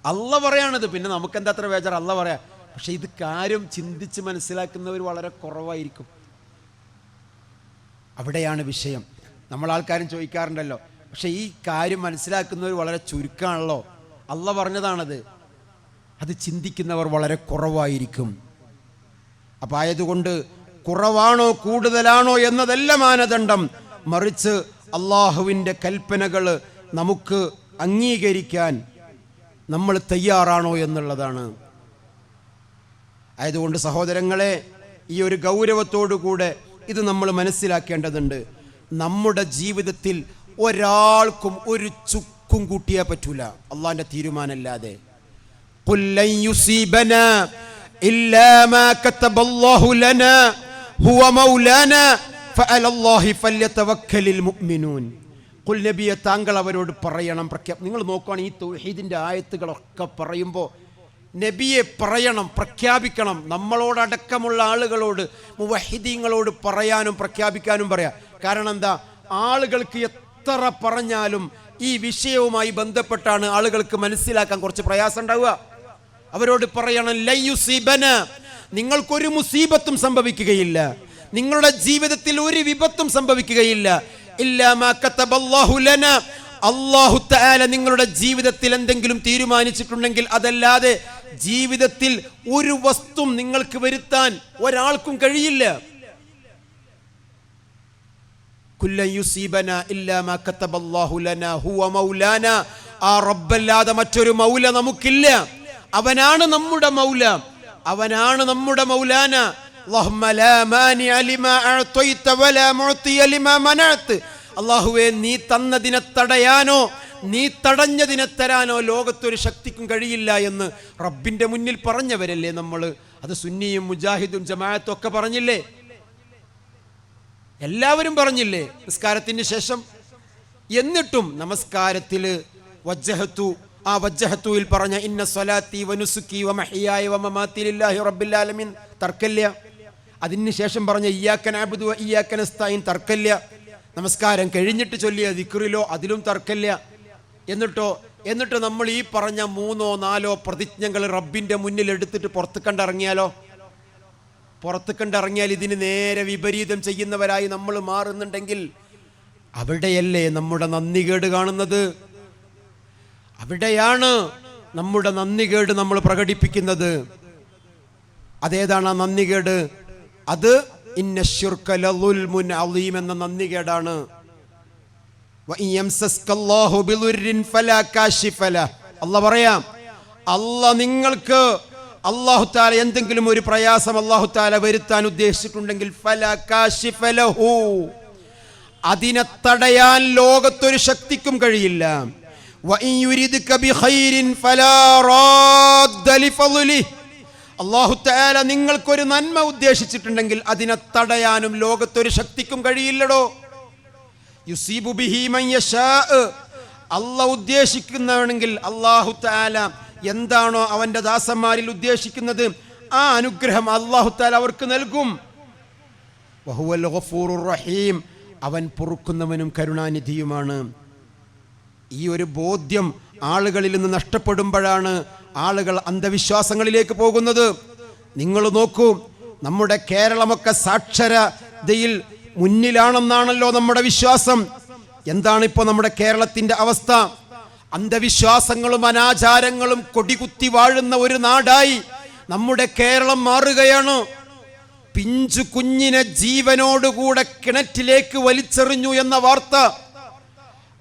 അള്ളാഹ് പറയാണത്, പിന്നെ നമുക്കെന്താ അത്ര വേജാർ? അള്ളാഹ് പറയാം. പക്ഷെ ഇത് കാര്യം ചിന്തിച്ച് മനസ്സിലാക്കുന്നവർ വളരെ കുറവായിരിക്കും. അവിടെയാണ് വിഷയം. നമ്മൾ ആൾക്കാരും ചോദിക്കാറുണ്ടല്ലോ, പക്ഷെ ഈ കാര്യം മനസ്സിലാക്കുന്നവർ വളരെ ചുരുക്കമാണല്ലോ. അള്ളാഹ് പറഞ്ഞതാണത്. അത് ചിന്തിക്കുന്നവർ വളരെ കുറവായിരിക്കും. അപ്പം ആയതുകൊണ്ട് കുറവാണോ കൂടുതലാണോ എന്നതല്ല മാനദണ്ഡം, മറിച്ച് അള്ളാഹുവിൻ്റെ കൽപ്പനകൾ നമുക്ക് അംഗീകരിക്കാൻ നമ്മൾ തയ്യാറാണോ എന്നുള്ളതാണ്. ആയതുകൊണ്ട് സഹോദരങ്ങളെ, ഈ ഒരു ഗൗരവത്തോടുകൂടെ ഇത് നമ്മൾ മനസ്സിലാക്കേണ്ടതുണ്ട്. നമ്മുടെ ജീവിതത്തിൽ ഒരാൾക്കും ഒരു ചുക്കും കൂട്ടിയാൽ പറ്റൂല അള്ളാഹിൻ്റെ തീരുമാനമല്ലാതെ. ഖുൽ ലൻ യുസീബനാ ഇല്ലാ മാ കതബല്ലാഹു ലനാ ഹുവ മൗലാനാ ഫഅലല്ലാഹി ഫല്യതവക്കലിൽ മുഅ്മിനൂൻ. ഖുൽ നബിയെ, താങ്കൾ അവരോട് പറയണം, നിങ്ങൾ നോക്കുകയാണ് ഈ തൗഹീദിൻ്റെ ആയത്തുകളൊക്കെ പറയുമ്പോൾ നബിയെ പറയണം, പ്രഖ്യാപിക്കണം. നമ്മളോടടക്കമുള്ള ആളുകളോട്, മുവഹിദീങ്ങളോട് പറയാനും പ്രഖ്യാപിക്കാനും പറയാം. കാരണം എന്താ, ആളുകൾക്ക് എത്ര പറഞ്ഞാലും ഈ വിഷയവുമായി ബന്ധപ്പെട്ടാണ് ആളുകൾക്ക് മനസ്സിലാക്കാൻ കുറച്ച് പ്രയാസം ഉണ്ടാവുക. അവരോട് പറയണം, ലയുസീബന, നിങ്ങൾക്കൊരു മുസീബത്തും സംഭവിക്കുകയില്ല, നിങ്ങളുടെ ജീവിതത്തിൽ ഒരു വിപത്തും സംഭവിക്കുകയില്ല, ഇല്ലാ മാ കതബല്ലാഹു ലനാ, അല്ലാഹു തആല നിങ്ങളുടെ ജീവിതത്തിൽ എന്തെങ്കിലും തീരുമാനിച്ചിട്ടുണ്ടെങ്കിൽ അതല്ലാതെ ജീവിതത്തിൽ ഒരു വസ്തുവും നിങ്ങൾക്ക് വരുത്താൻ ഒരാൾക്കും കഴിയില്ല. കുല്ല യുസീബന ഇല്ലാ മാ കതബല്ലാഹു ലനാ ഹുവ മൗലാന, ആ റബ്ബല്ലാതെ മറ്റൊരു മൗല നമുക്കില്ല. അവനാണ് നമ്മുടെ മൗല, അവനാണ് നമ്മുടെ മൗലാന. അല്ലാഹുമ്മ ലാ മാനിഅ ലിമാ അഅതൈത വലാ മുഅതിയ ലിമാ മനഅത, അല്ലാഹുവേ നീ തന്നതിനെ തടയാനോ നീ തടഞ്ഞതിനെ തരാനോ ലോകത്തൊരു ശക്തിക്കും കഴിയില്ല എന്ന് റബ്ബിന്റെ മുന്നിൽ പറഞ്ഞവരല്ലേ നമ്മൾ. അത് സുന്നിയും മുജാഹിദും ജമാഅത്തും ഒക്കെ പറഞ്ഞില്ലേ, എല്ലാവരും പറഞ്ഞില്ലേ നിസ്കാരത്തിന് ശേഷം. എന്നിട്ടും നമസ്കാരത്തിൽ വജ്ജഹത്തു, ആ വജ്ജഹത്തുവിൽ പറഞ്ഞ ഇന്ന സ്വലാത്തി വനുസുക്കി വമഹിയായ വമമാതി ലില്ലാഹി റബ്ബിൽ ആലമീൻ തർക്കല്ല. അതിന് ശേഷം പറഞ്ഞ ഇയ്യാക നഅ്ബുദു വ ഇയ്യാക നസ്തഈൻ തർക്കല്ല. നമസ്കാരം കഴിഞ്ഞിട്ട് ചൊല്ലിയ ദിക്റിലോ അതിലും തർക്കല്ല. എന്നിട്ട് നമ്മൾ ഈ പറഞ്ഞ 3 or 4 പ്രതിജ്ഞകൾ റബ്ബിന്റെ മുന്നിൽ എടുത്തിട്ട് പുറത്ത് കണ്ടിറങ്ങിയാൽ ഇതിന് നേരെ വിപരീതം ചെയ്യുന്നവരായി നമ്മൾ മാറുന്നുണ്ടെങ്കിൽ അവിടെയല്ലേ നമ്മുടെ നന്ദികേട് കാണുന്നത്. അവിടെയാണ് നമ്മുടെ നന്ദികേട് നമ്മൾ പ്രകടിപ്പിക്കുന്നത്. അതേതാണ് ആ നന്ദികേട്? അത് ഇന്ന ശിർക ലളുൽമുൻ അളീം എന്ന നന്ദികേടാണ്. അല്ലാഹു പറയാം, നിങ്ങൾക്ക് അല്ലാഹു തആല എന്തെങ്കിലും ഒരു പ്രയാസം അല്ലാഹു തആല വരുത്താൻ ഉദ്ദേശിച്ചിട്ടുണ്ടെങ്കിൽ ഫലാ കാശിഫ ലഹു, അതിനെ തടയാൻ ലോകത്തൊരു ശക്തിക്കും കഴിയില്ല. വഇൻ യുരിദ്ക ബിഖൈരിൻ ഫലാ റാദ്ദ ലിഫളിഹി, അല്ലാഹു തആല നിങ്ങൾക്കൊരു നന്മ ഉദ്ദേശിച്ചിട്ടുണ്ടെങ്കിൽ അതിനെ തടയാനും ലോകത്തൊരു ശക്തിക്കും കഴിയില്ലടോ. യുസീബു ബിഹി മൻ യശാ, അല്ലാഹു ഉദ്ദേശിക്കുന്നവണെങ്കിൽ അല്ലാഹു തആല എന്താണോ അവന്റെ ദാസന്മാരിൽ ഉദ്ദേശിക്കുന്നത് ആ അനുഗ്രഹം അല്ലാഹു തആല അവർക്ക് നൽകും. വഹുവൽ ഗഫൂറുർ റഹീം, അവൻ പൊറുക്കുന്നവനും കരുണാനിധിയുമാണ്. ഈ ഒരു ബോധ്യം ആളുകളിൽ നിന്ന് നഷ്ടപ്പെടുമ്പോഴാണ് ആളുകൾ അന്ധവിശ്വാസങ്ങളിലേക്ക് പോകുന്നത്. നിങ്ങൾ നോക്കൂ, നമ്മുടെ കേരളമൊക്കെ സാക്ഷരതയിൽ മുന്നിലാണെന്നാണല്ലോ നമ്മുടെ വിശ്വാസം. എന്താണ് ഇപ്പോൾ നമ്മുടെ കേരളത്തിന്റെ അവസ്ഥ? അന്ധവിശ്വാസങ്ങളും അനാചാരങ്ങളും കൊടികുത്തി വാഴുന്ന ഒരു നാടായി നമ്മുടെ കേരളം മാറുകയാണ്. പിഞ്ചു കുഞ്ഞിനെ ജീവനോടുകൂടെ കിണറ്റിലേക്ക് വലിച്ചെറിഞ്ഞു എന്ന വാർത്ത,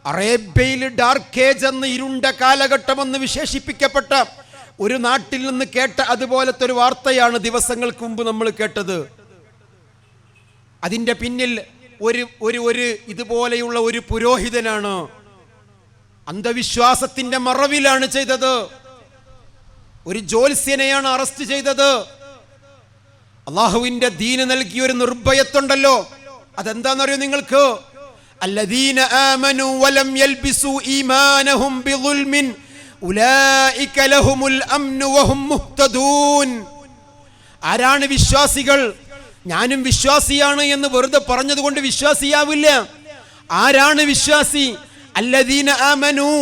അറേബ്യയിൽ ഡാർക്ക് ഏജ് എന്ന് ഇരുണ്ട കാലഘട്ടമെന്ന് വിശേഷിപ്പിക്കപ്പെട്ട ഒരു നാട്ടിൽ നിന്ന് കേട്ട അതുപോലത്തെ ഒരു വാർത്തയാണ് ദിവസങ്ങൾക്ക് മുമ്പ് നമ്മൾ കേട്ടത്. അതിൻ്റെ പിന്നിൽ ഒരു ഇതുപോലെയുള്ള ഒരു പുരോഹിതനാണ്, അന്ധവിശ്വാസത്തിന്റെ മറവിലാണ് ചെയ്തത്. ഒരു ജ്യോത്സ്യനെയാണ് അറസ്റ്റ് ചെയ്തത്. അള്ളാഹുവിന്റെ ദീന് നൽകിയ ഒരു നിർഭയത്തുണ്ടല്ലോ, അതെന്താണെന്നറിയോ നിങ്ങൾക്ക്? الذين آمنوا ولم يلبسوا إيمانهم بظلم أولئك لهم الأمن وهم مهتدون. ആരാണ് വിശ്വാസികൾ? ഞാനും വിശ്വാസിയാണ് എന്ന് വെറുതെ പറഞ്ഞതുകൊണ്ട് വിശ്വാസിയാവില്ല. ആരാണ് വിശ്വാസി? الذين آمنوا,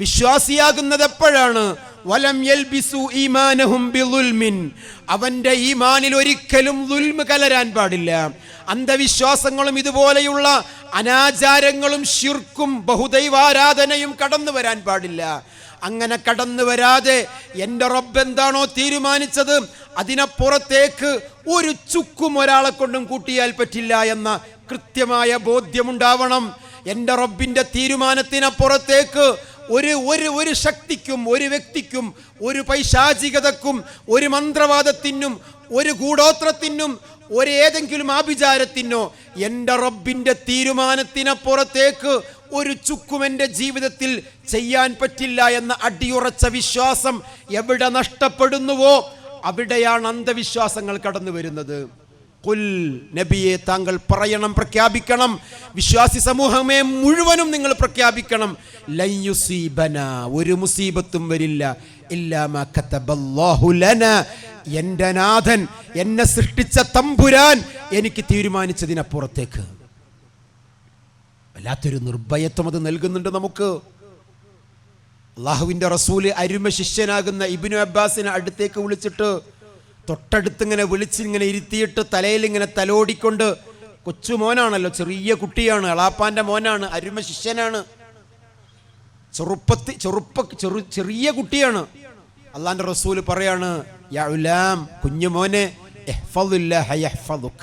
വിശ്വാസിയാകുന്നത് എപ്പോഴാണ്? വലം യൽബിസു ഈമാനഹും ബിളുൽമിൻ, അവന്റെ ഈമാനിൽ ഒരിക്കലും ദുൽമ് കലരാൻ പാടില്ല. അന്ധവിശ്വാസങ്ങളും ഇതുപോലെയുള്ള അനാചാരങ്ങളും ശിർക്കും ബഹുദൈവാരാധനയും കടന്നു വരാൻ പാടില്ല. അങ്ങനെ കടന്നു വരാതെ എൻ്റെ റബ്ബ് എന്താണോ തീരുമാനിച്ചത് അതിനപ്പുറത്തേക്ക് ഒരു ചുക്കും ഒരാളെ കൊണ്ടും കൂട്ടിയാൽ പറ്റില്ല എന്ന കൃത്യമായ ബോധ്യമുണ്ടാവണം. എൻ്റെ റബ്ബിൻ്റെ തീരുമാനത്തിനപ്പുറത്തേക്ക് ഒരു ശക്തിക്കും, ഒരു വ്യക്തിക്കും, ഒരു പൈശാചികതക്കും, ഒരു മന്ത്രവാദത്തിനും, ഒരു ഗൂഢോത്രത്തിനും, ഏതെങ്കിലും ആഭിചാരത്തിനോ എൻ്റെ റബ്ബിൻ്റെ തീരുമാനത്തിനപ്പുറത്തേക്ക് ഒരു ചുക്കും എൻ്റെ ജീവിതത്തിൽ ചെയ്യാൻ പറ്റില്ല എന്ന അടിയുറച്ച വിശ്വാസം എവിടെ നഷ്ടപ്പെടുന്നുവോ അവിടെയാണ് അന്ധവിശ്വാസങ്ങൾ കടന്നു വരുന്നത്. ഖുൽ നബിയെ താങ്കൾ പറയണം, പ്രഖ്യാപിക്കണം, വിശ്വാസി സമൂഹമേ മുഴുവനും നിങ്ങൾ പ്രഖ്യാപിക്കണം, ലൻ യുസീബന, ഒരു മുസീബത്തും വരില്ല, ഇല്ലാ മാ കതബല്ലാഹു ലനാ, എൻ്റെ നാഥൻ എന്നെ സൃഷ്ടിച്ച തമ്പുരാൻ എനിക്ക് തീരുമാനിച്ചതിനപ്പുറത്തേക്ക്. വല്ലാത്തൊരു നിർഭയത്വം അത് നൽകുന്നുണ്ട് നമുക്ക്. അള്ളാഹുവിൻ്റെ റസൂല് അരുമ ശിഷ്യനാകുന്ന ഇബ്നു അബ്ബാസിനെ അടുത്തേക്ക് വിളിച്ചിട്ട് തൊട്ടടുത്തിങ്ങനെ വിളിച്ചിങ്ങനെ ഇരുത്തിയിട്ട് തലയിൽ ഇങ്ങനെ തലോടിക്കൊണ്ട്, കൊച്ചു മോനാണല്ലോ, ചെറിയ കുട്ടിയാണ്, എളാപ്പാൻ്റെ മോനാണ്, അരുമ ശിഷ്യനാണ്, ചെറിയ കുട്ടിയാണ്. അള്ളാന്റെ റസൂല് പറയാണ്, യാ ഉലാം, കുഞ്ഞു മോനെ, ഇഹ്ഫദുല്ലാഹ യഹ്ഫദുക,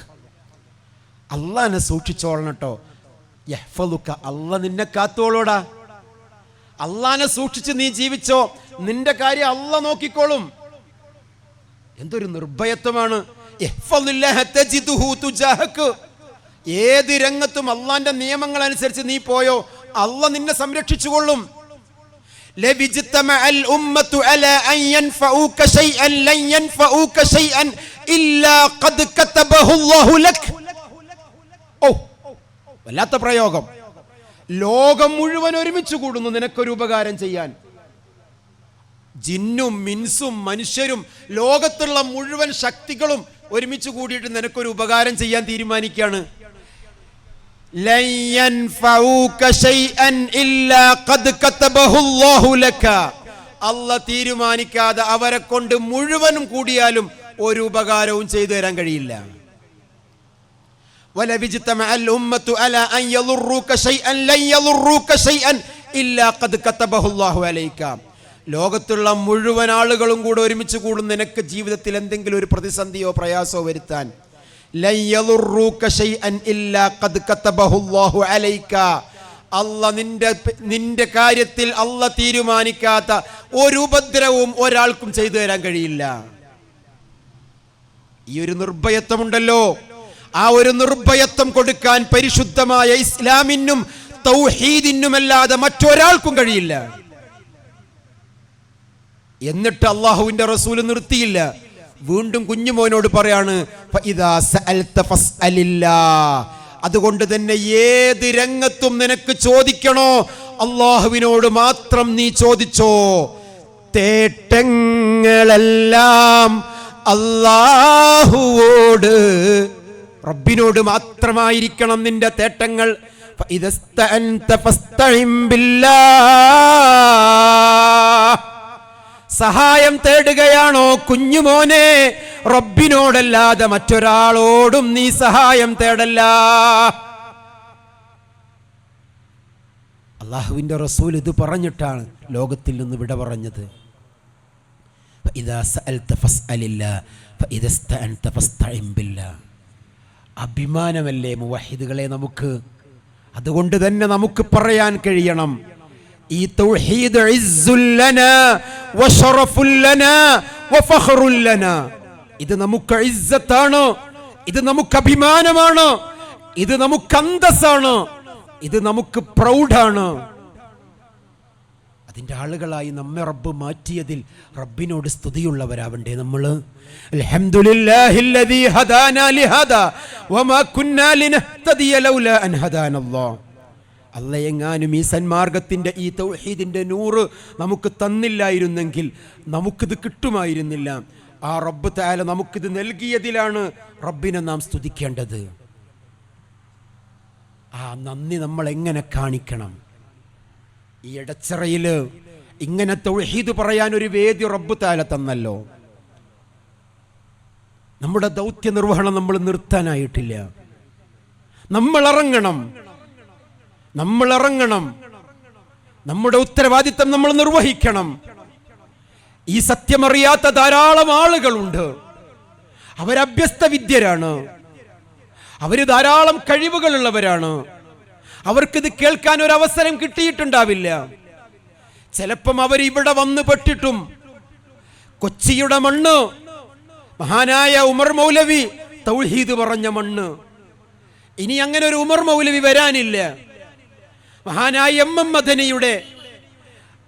അള്ളാനെ സൂക്ഷിച്ചോളണം കേട്ടോ. യഹ്ഫദുക, അള്ളാഹ് നിന്നെ കാത്തോളൂടാ. അള്ളാനെ സൂക്ഷിച്ച് നീ ജീവിച്ചോ, നിന്റെ കാര്യം അള്ളാഹ് നോക്കിക്കോളും. എന്തൊരു നിർഭയത്വമാണ്. ഇഹ്ഫദുല്ലാഹ തജിദുഹു തുജാഹക, ഏത് രംഗത്തും അള്ളാന്റെ നിയമങ്ങൾ അനുസരിച്ച് നീ പോയോ, അള്ളാഹ് നിന്നെ സംരക്ഷിച്ചുകൊള്ളും. ലവിജ്തമഅൽ ഉമ്മത്തു അലാ അൻ യൻഫഉക ശൈഅൻ ലൻ യൻഫഉക ശൈഅൻ ഇല്ലാ ഖദ് കതബഹു അല്ലാഹു ലക്. ഓ, വല്ലാത്ത പ്രയോഗം. ലോകം മുഴുവൻ ഒരുമിച്ച് കൂടുന്നു നിനക്കൊരു ഉപകാരം ചെയ്യാൻ. ജിന്നും മിൻസും മനുഷ്യരും ലോകത്തുള്ള മുഴുവൻ ശക്തികളും ഒരുമിച്ച് കൂടിയിട്ട് നിനക്കൊരു ഉപകാരം ചെയ്യാൻ തീരുമാനിക്കുകയാണ്. ലൻ യൻഫഉക ശൈഅൻ ഇല്ലാ ഖദ് കതബഹു അല്ലാഹു ലക, അല്ലാഹ് തീരുമാനിക്കാതെ അവരെ കൊണ്ട് മുഴുവനും കൂടിയാലും ഒരു ഉപകാരവും ചെയ്തു തരാൻ കഴിയില്ല. വലവിജ്തമഅൽ ഉമ്മത്തു അലാ അൻ യളുറുക ശൈഅൻ ലൻ യളുറുക ശൈഅൻ ഇല്ലാ ഖദ് കതബഹു അല്ലാഹു അലൈക, ലോകത്തുള്ള മുഴുവൻ ആളുകളും കൂടെ ഒരുമിച്ച് കൂടും നിനക്ക് ജീവിതത്തിൽ എന്തെങ്കിലും ഒരു പ്രതിസന്ധിയോ പ്രയാസമോ വരുത്താൻ. ലൻ യളുറുക ശൈഅൻ ഇല്ലാ ഖദ് കതബഹു അല്ലാഹു അലൈക, അല്ലാഹ് നിന്റെ കാര്യത്തിൽ അല്ലാഹ് തീരുമാനിക്കാത്ത ഒരു ഉപദ്രവവും ഒരാൾക്കും ചെയ്തു തരാൻ കഴിയില്ല. ഈ ഒരു നിർഭയത്വമുണ്ടല്ലോ, ആ ഒരു നിർഭയത്വം കൊടുക്കാൻ പരിശുദ്ധമായ ഇസ്ലാമിനും തൗഹീദിനുമല്ലാതെ മറ്റൊരാൾക്കും കഴിയില്ല. എന്നിട്ട് അള്ളാഹുവിന്റെ റസൂൽ നിർത്തിയില്ല, വീണ്ടും കുഞ്ഞുമോനോട് പറയാണ്, ഫഇദാ സഅൽത ഫസ്അലില്ലാഹ്, അതുകൊണ്ട് തന്നെ ഏത് രംഗത്തും നിനക്ക് ചോദിക്കണോ അള്ളാഹുവിനോട് മാത്രം നീ ചോദിച്ചോ. തേട്ടങ്ങളെല്ലാം അള്ളാഹുവോട്, റബ്ബിനോട് മാത്രമായിരിക്കണം നിന്റെ തേട്ടങ്ങൾ. ഫഇദസ്തഅൻത ഫസ്തഇൻ ബില്ലാഹ്, സഹായം തേടുകയാണോ കുഞ്ഞുമോനെ, റബ്ബിനോടല്ലാതെ മറ്റൊരാളോടും നീ സഹായം തേടല്ല. അള്ളാഹുവിന്റെ റസൂൽ ഇത് പറഞ്ഞിട്ടാണ് ലോകത്തിൽ നിന്ന് വിട പറഞ്ഞത്. ഫഇദാ സഅൽത ഫസ്അലില്ലാഹ് ഫഇദസ്തഅൻത ഫസ്തഇൻ ബില്ലാഹ്. അഭിമാനമല്ലേ മുവഹിദുകളെ നമുക്ക്. അതുകൊണ്ട് തന്നെ നമുക്ക് പറയാൻ കഴിയണം, ഈ തൗഹീദ് ഇസ്സുൽ ലനാ വശറഫുൽ ലനാ വഫഖറുൽ ലനാ. ഇത് നമുക്ക് ഇസ്സത്താണ്, ഇത് നമുക്ക് അഭിമാനമാണ്, ഇത് നമുക്ക് അന്തസ്സാണ്, ഇത് നമുക്ക് പ്രൗഢാണ്. അതിൻ്റെ ആളുകളായി നമ്മെ റബ്ബ് മാറ്റിയതിൽ റബ്ബിനോട് സ്തുതിയുള്ളവരാവണ്ടേ നമ്മൾ. അൽഹംദുലില്ലാഹില്ലദീ ഹദാനാ ലിഹാദാ വമാ കുന്നാ ലിനഹ്തദിയ ലൗലാ അൻ ഹദാനല്ലാഹ്. അല്ലാഹ് എങ്ങാനും ഈ സന്മാർഗത്തിൻ്റെ ഈ തൗഹീദിൻ്റെ നൂറ് നമുക്ക് തന്നില്ലായിരുന്നെങ്കിൽ നമുക്കിത് കിട്ടുമായിരുന്നില്ല. ആ റബ്ബ് തആല നമുക്കിത് നൽകിയതിലാണ് റബ്ബിനെ നാം സ്തുതിക്കേണ്ടത്. ആ നന്ദി നമ്മൾ എങ്ങനെ കാണിക്കണം? ഈ ഇടച്ചിറയിൽ ഇങ്ങനെ തൗഹീദ് പറയാൻ ഒരു വേദി റബ്ബ് തആല തന്നല്ലോ. നമ്മുടെ ദൗത്യ നിർവഹണം നമ്മൾ നിർത്താനായിട്ടില്ല. നമ്മൾ ഇറങ്ങണം. നമ്മുടെ ഉത്തരവാദിത്തം നമ്മൾ നിർവഹിക്കണം. ഈ സത്യമറിയാത്ത ധാരാളം ആളുകളുണ്ട്. അവരഭ്യസ്ത വിദ്യരാണ്, അവര് ധാരാളം കഴിവുകളുള്ളവരാണ്. അവർക്കിത് കേൾക്കാൻ ഒരു അവസരം കിട്ടിയിട്ടുണ്ടാവില്ല. ചിലപ്പം അവരിവിടെ വന്ന് പെട്ടിട്ടും കൊച്ചിയുടെ മണ്ണ്, മഹാനായ ഉമർ മൗലവി തൗഹീദ് പറഞ്ഞ മണ്ണ്, ഇനി അങ്ങനെ ഒരു ഉമർ മൗലവി വരാനില്ല. മഹാനായ എം മദനിയുടെ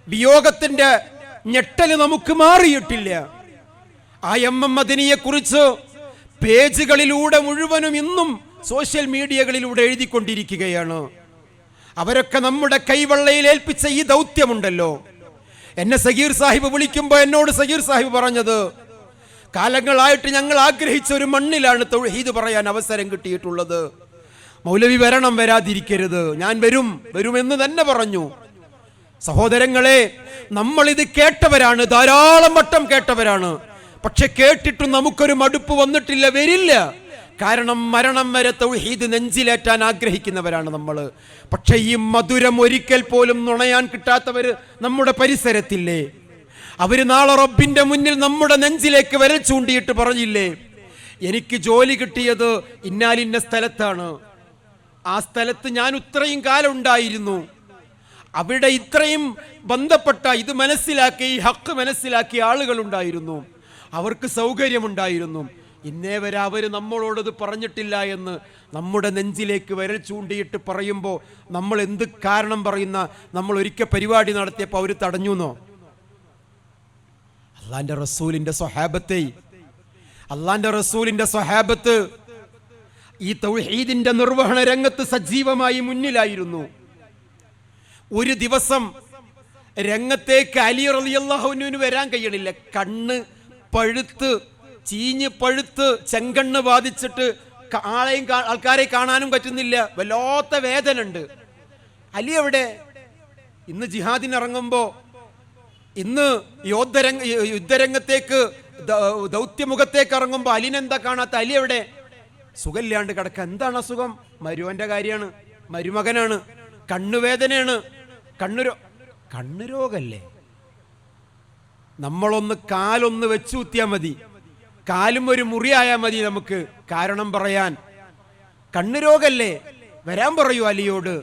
വിയോഗത്തിന്റെ ഞെട്ടല് നമുക്ക് മാറിയിട്ടില്ല. ആ എം മദനിയെ കുറിച്ച് പേജുകളിലൂടെ മുഴുവനും ഇന്നും സോഷ്യൽ മീഡിയകളിലൂടെ എഴുതിക്കൊണ്ടിരിക്കുകയാണ്. അവരൊക്കെ നമ്മുടെ കൈവെള്ളയിൽ ഏൽപ്പിച്ച ഈ ദൗത്യമുണ്ടല്ലോ. എന്നെ സഗീർ സാഹിബ് വിളിക്കുമ്പോൾ എന്നോട് സഗീർ സാഹിബ് പറഞ്ഞത്, കാലങ്ങളായിട്ട് ഞങ്ങൾ ആഗ്രഹിച്ച ഒരു മണ്ണിലാണ് തൗഹീദ് പറയാൻ അവസരം കിട്ടിയിട്ടുള്ളത്. മൗലവി വരണം, വരാതിരിക്കരുത്, ഞാൻ വരുമെന്ന് തന്നെ പറഞ്ഞു. സഹോദരങ്ങളെ, നമ്മളിത് കേട്ടവരാണ്, ധാരാളം വട്ടം കേട്ടവരാണ്. പക്ഷെ കേട്ടിട്ടും നമുക്കൊരു മടുപ്പ് വന്നിട്ടില്ല, വരില്ല. കാരണം മരണം വരെ തൗഹീദ് നെഞ്ചിലേറ്റാൻ ആഗ്രഹിക്കുന്നവരാണ് നമ്മൾ. പക്ഷെ ഈ മധുരം ഒരിക്കൽ പോലും നുണയാൻ കിട്ടാത്തവര് നമ്മുടെ പരിസരത്തില്ലേ? അവര് നാളെ റബ്ബിന്റെ മുന്നിൽ നമ്മുടെ നെഞ്ചിലേക്ക് വിരൽ ചൂണ്ടിയിട്ട് പറഞ്ഞില്ലേ, എനിക്ക് ജോലി കിട്ടിയത് ഇന്നാലിന്ന സ്ഥലത്താണ്, ആ സ്ഥലത്ത് ഞാൻ ഇത്രയും കാലം ഉണ്ടായിരുന്നു, അവിടെ ഇത്രയും ബന്ധപ്പെട്ട ഇത് മനസ്സിലാക്കി ഈ ഹക്ക് മനസ്സിലാക്കിയ ആളുകളുണ്ടായിരുന്നു, അവർക്ക് സൗകര്യമുണ്ടായിരുന്നു. ഇന്നേ വരെ അവർ നമ്മളോടത് പറഞ്ഞിട്ടില്ല എന്ന് നമ്മുടെ നെഞ്ചിലേക്ക് വിരൽ ചൂണ്ടിയിട്ട് പറയുമ്പോൾ നമ്മൾ എന്ത് കാരണം പറയുന്ന? നമ്മൾ ഒരിക്കൽ പരിപാടി നടത്തിയപ്പോൾ അവർ തടഞ്ഞു എന്നോ? അള്ളാന്റെ റസൂലിന്റെ സ്വഹാബത്ത് ഈ തൗഹീദിന്റെ നിർവഹണ രംഗത്ത് സജീവമായി മുന്നിലായിരുന്നു. ഒരു ദിവസം രംഗത്തേക്ക് അലി റളിയല്ലാഹു അൻഹുവിന് വരാൻ കഴിയണില്ല. കണ്ണ് പഴുത്ത്, ചീഞ്ഞ് പഴുത്ത്, ചെങ്കണ്ണ് ബാധിച്ചിട്ട് ആൾക്കാരെ കാണാനും പറ്റുന്നില്ല, വല്ലാത്ത വേദന ഉണ്ട്. അലി എവിടെ? ഇന്ന് ജിഹാദിന് ഇറങ്ങുമ്പോ, ഇന്ന് യുദ്ധരംഗത്തേക്ക് ദൗത്യമുഖത്തേക്ക് ഇറങ്ങുമ്പോ അലിനെന്താ കാണാത്ത? അലി എവിടെ? സുഖമില്ലാണ്ട് കിടക്ക. എന്താണ് അസുഖം? മരുവന്റെ കാര്യമാണ്, മരുമകനാണ്, കണ്ണുവേദനയാണ്. കണ്ണുരോഗല്ലേ? നമ്മളൊന്ന് കാലൊന്ന് വെച്ചുകുത്തിയാൽ മതി, കാലും ഒരു മുറിയായാൽ മതി നമുക്ക് കാരണം പറയാൻ. കണ്ണുരോഗല്ലേ? വരാൻ പറയൂ അലിയോട്.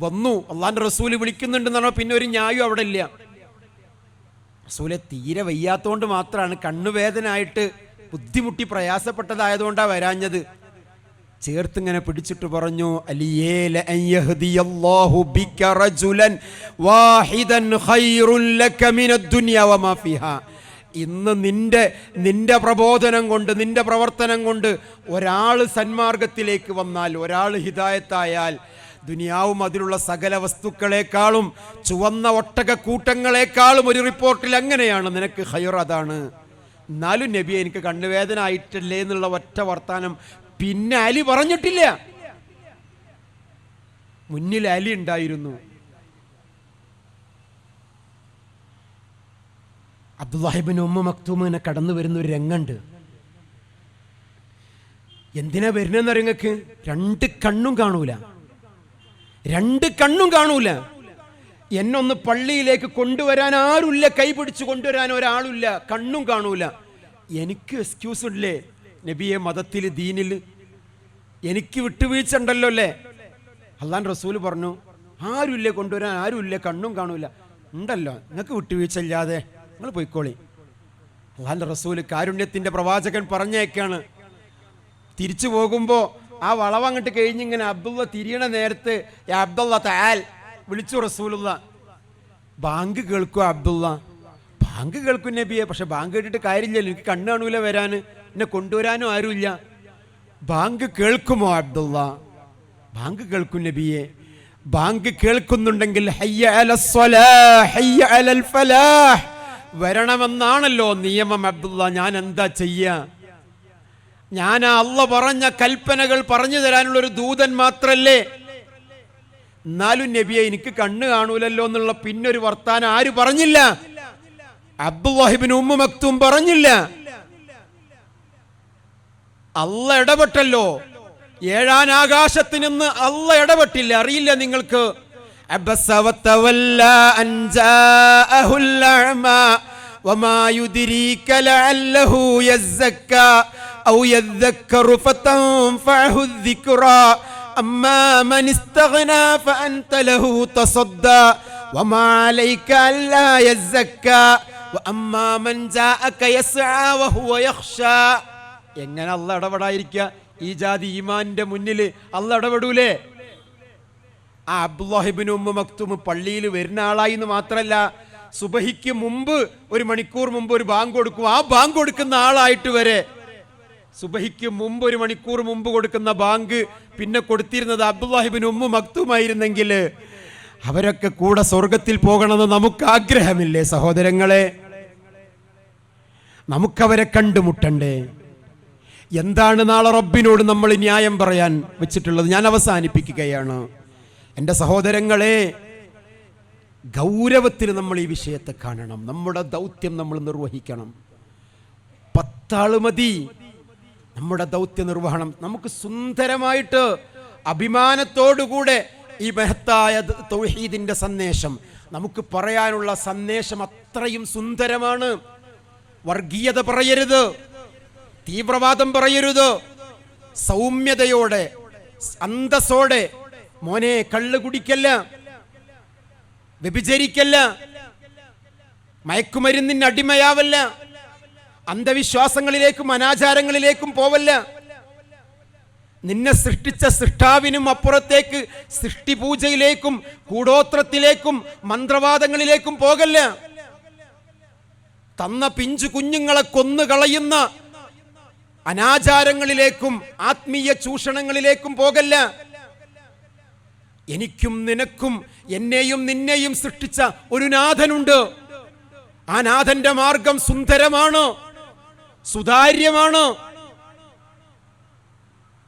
വന്നു. അള്ളാന്റെ റസൂല് വിളിക്കുന്നുണ്ടെന്ന് പറഞ്ഞാൽ പിന്നെ ഒരു ന്യായം അവിടെ ഇല്ല. റസൂലെ തീരെ വയ്യാത്തോണ്ട് മാത്രമാണ്, കണ്ണുവേദന ആയിട്ട് ബുദ്ധിമുട്ടി പ്രയാസപ്പെട്ടതായതുകൊണ്ടാണ് വരാഞ്ഞത്. ചേർത്തിങ്ങനെ പിടിച്ചിട്ട് പറഞ്ഞു, ഇന്ന് നിന്റെ പ്രബോധനം കൊണ്ട്, നിന്റെ പ്രവർത്തനം കൊണ്ട് ഒരാൾ സന്മാർഗത്തിലേക്ക് വന്നാൽ, ഒരാൾ ഹിദായത്തായാൽ, ദുനിയാവും അതിലുള്ള സകല വസ്തുക്കളെക്കാളും, ചുവന്ന ഒട്ടകക്കൂട്ടങ്ങളെക്കാളും ഒരു റിപ്പോർട്ടിൽ അങ്ങനെയാണ് നിനക്ക് ഖൈർ അതാണ്. എന്നാലും നബിയെ എനിക്ക് കണ്ണുവേദന ആയിട്ടല്ലേ എന്നുള്ള ഒറ്റ വർത്താനം പിന്നെ അലി പറഞ്ഞിട്ടില്ല. മുന്നിൽ അലി ഉണ്ടായിരുന്നു. അബ്ദുല്ലാഹി ഇബ്നു ഉമ്മ മക്തൂമിനെ കടന്നു വരുന്ന ഒരു രംഗമുണ്ട്. എന്തിനാ വരുന്നെന്ന് നിങ്ങൾക്ക്? രണ്ട് കണ്ണും കാണൂല. എന്നൊന്ന് പള്ളിയിലേക്ക് കൊണ്ടുവരാൻ ആരുമില്ല, കൈ പിടിച്ചു കൊണ്ടുവരാൻ ഒരാളില്ല, കണ്ണും കാണൂല. എനിക്ക് എക്സ്ക്യൂസ് ഇല്ലേ നബിയെ? മതത്തിൽ, ദീനിൽ എനിക്ക് വിട്ടുവീഴ്ച ഉണ്ടല്ലോ അല്ലേ? അള്ളാന്റെ റസൂല് പറഞ്ഞു, ആരുമില്ലേ കൊണ്ടുവരാൻ, ആരുമില്ല, കണ്ണും കാണൂല. ഉണ്ടല്ലോ, നിങ്ങൾക്ക് വിട്ടുവീഴ്ച ഇല്ലാതെ നിങ്ങൾ പോയിക്കോളി. അള്ളാന്റെ റസൂല് കാരുണ്യത്തിന്റെ പ്രവാചകൻ പറഞ്ഞേക്കാണ്. തിരിച്ചു പോകുമ്പോ ആ വളവങ്ങട്ട് കഴിഞ്ഞിങ്ങനെ അബ്ദുള്ള തിരിയണ നേരത്ത് അബ്ദുള്ള തആൽ വിളിച്ചു റസൂലുള്ള. ബാങ്ക് കേൾക്കുക അബ്ദുള്ള. ബാങ്ക് കേൾക്കും നബിയെ, പക്ഷെ ബാങ്ക് കേട്ടിട്ട് കാര്യമില്ലല്ലോ, എനിക്ക് കണ്ണ് കാണൂല, വരാന് എന്നെ കൊണ്ടുവരാനും ആരുമില്ല. ബാങ്ക് കേൾക്കുമോ അബ്ദുള്ള? ബാങ്ക് കേൾക്കും നബിയെ. ബാങ്ക് കേൾക്കുന്നുണ്ടെങ്കിൽ ഹയ്യ അലസ് സ്വലാഹ്, ഹയ്യ അലൽ ഫലാഹ് വരണമെന്നാണല്ലോ നിയമം. അബ്ദുള്ള, ഞാൻ എന്താ ചെയ്യാ? ഞാൻ അള്ള പറഞ്ഞ കൽപ്പനകൾ പറഞ്ഞു തരാനുള്ളൊരു ദൂതൻ മാത്രല്ലേ. എന്നാലും നബിയെ എനിക്ക് കണ്ണ് കാണൂലല്ലോ എന്നുള്ള പിന്നൊരു വർത്താനം ആര് പറഞ്ഞില്ല? അബ്ദുല്ലാഹി ഇബ്നു ഉമ്മ മക്തൂം പറഞ്ഞില്ല. അള്ള ഇടപെട്ടല്ലോ. ഏഴാൻ ആകാശത്ത് നിന്ന് അള്ള ഇടപെട്ടില്ല. അറിയില്ല നിങ്ങൾക്ക്? അബസ വതവല്ല അൻ ജാഅഹുൽ അഅമാ വമാ യുദ്രീക ലഅല്ലഹു യസ്സക്ക ഔ യദ്ദക്കറു ഫതൻഫഅഹു الذിക്റാ അമ്മാ മൻ ഇസ്തഗ്നാ ഫഅൻത ലഹു തസദ്ദാ വമാ അലൈക അല്ലാ യസ്സക്ക വഅമ്മാ മൻ ജാഅക യസ്ആ വഹുവ യഖ്ശാ. എങ്ങനെ അള്ള ഇടപെടാതിരിക്കുക? ഈ ജാതി ഈമാനിന്റെ മുന്നിൽ അള്ള ഇടപെടൂലേ? ആ അബ്ദുല്ലാഹി ഇബ്നു ഉമ്മ മക്തൂം പള്ളിയിൽ വരുന്ന ആളായി എന്ന് മാത്രമല്ല, സുബഹിക്ക് മുമ്പ് 1 മണിക്കൂർ മുമ്പ് ഒരു ബാങ്ക് കൊടുക്കും. ആ ബാങ്ക് കൊടുക്കുന്ന ആളായിട്ട് വരെ സുബഹിക്ക് മുമ്പ് 1 മണിക്കൂർ മുമ്പ് കൊടുക്കുന്ന ബാങ്ക് പിന്നെ കൊടുത്തിരുന്നത് അബ്ദുല്ലാഹിബിൻ ഉമ്മു മക്തൂമായിരുന്നെങ്കിൽ അവരൊക്കെ കൂടെ സ്വർഗത്തിൽ പോകണമെന്ന് നമുക്ക് ആഗ്രഹമില്ലേ സഹോദരങ്ങളെ? നമുക്കവരെ കണ്ടുമുട്ടണ്ടേ? എന്താണ് നാളെ റബ്ബിനോട് നമ്മൾ ന്യായം പറയാൻ വെച്ചിട്ടുള്ളത്? ഞാൻ അവസാനിപ്പിക്കുകയാണ്. എൻ്റെ സഹോദരങ്ങളെ, ഗൗരവത്തിൽ നമ്മൾ ഈ വിഷയത്തെ കാണണം. നമ്മുടെ ദൗത്യം നമ്മൾ നിർവഹിക്കണം. 10 ആള് മതി നമ്മുടെ ദൗത്യ നിർവഹണം. നമുക്ക് സുന്ദരമായിട്ട് അഭിമാനത്തോടുകൂടെ ഈ മഹത്തായ തൗഹീദിന്റെ സന്ദേശം നമുക്ക് പറയാനുള്ള സന്ദേശം അത്രയും സുന്ദരമാണ്. വർഗീയത പറയരുത്, തീവ്രവാദം പറയരുത്, സൗമ്യതയോടെ അന്തസ്സോടെ മോനെ കള്ള് കുടിക്കല്ല, വ്യഭിചരിക്കല്ല, മയക്കുമരുന്നിന് അടിമയാവല്ല, അന്ധവിശ്വാസങ്ങളിലേക്കും അനാചാരങ്ങളിലേക്കും പോവല്ല, നിന്നെ സൃഷ്ടിച്ച സൃഷ്ടാവിനും അപ്പുറത്തേക്ക് സൃഷ്ടിപൂജയിലേക്കും കൂടോത്രത്തിലേക്കും മന്ത്രവാദങ്ങളിലേക്കും പോകല്ല, തന്ന പിഞ്ചു കുഞ്ഞുങ്ങളെ കൊന്നുകളയുന്ന അനാചാരങ്ങളിലേക്കും ആത്മീയ ചൂഷണങ്ങളിലേക്കും പോകല്ല. എനിക്കും നിനക്കും എന്നെയും നിന്നെയും സൃഷ്ടിച്ച ഒരു നാഥനുണ്ട്. ആ നാഥന്റെ മാർഗം സുന്ദരമാണ്, സുതാര്യമാണ്,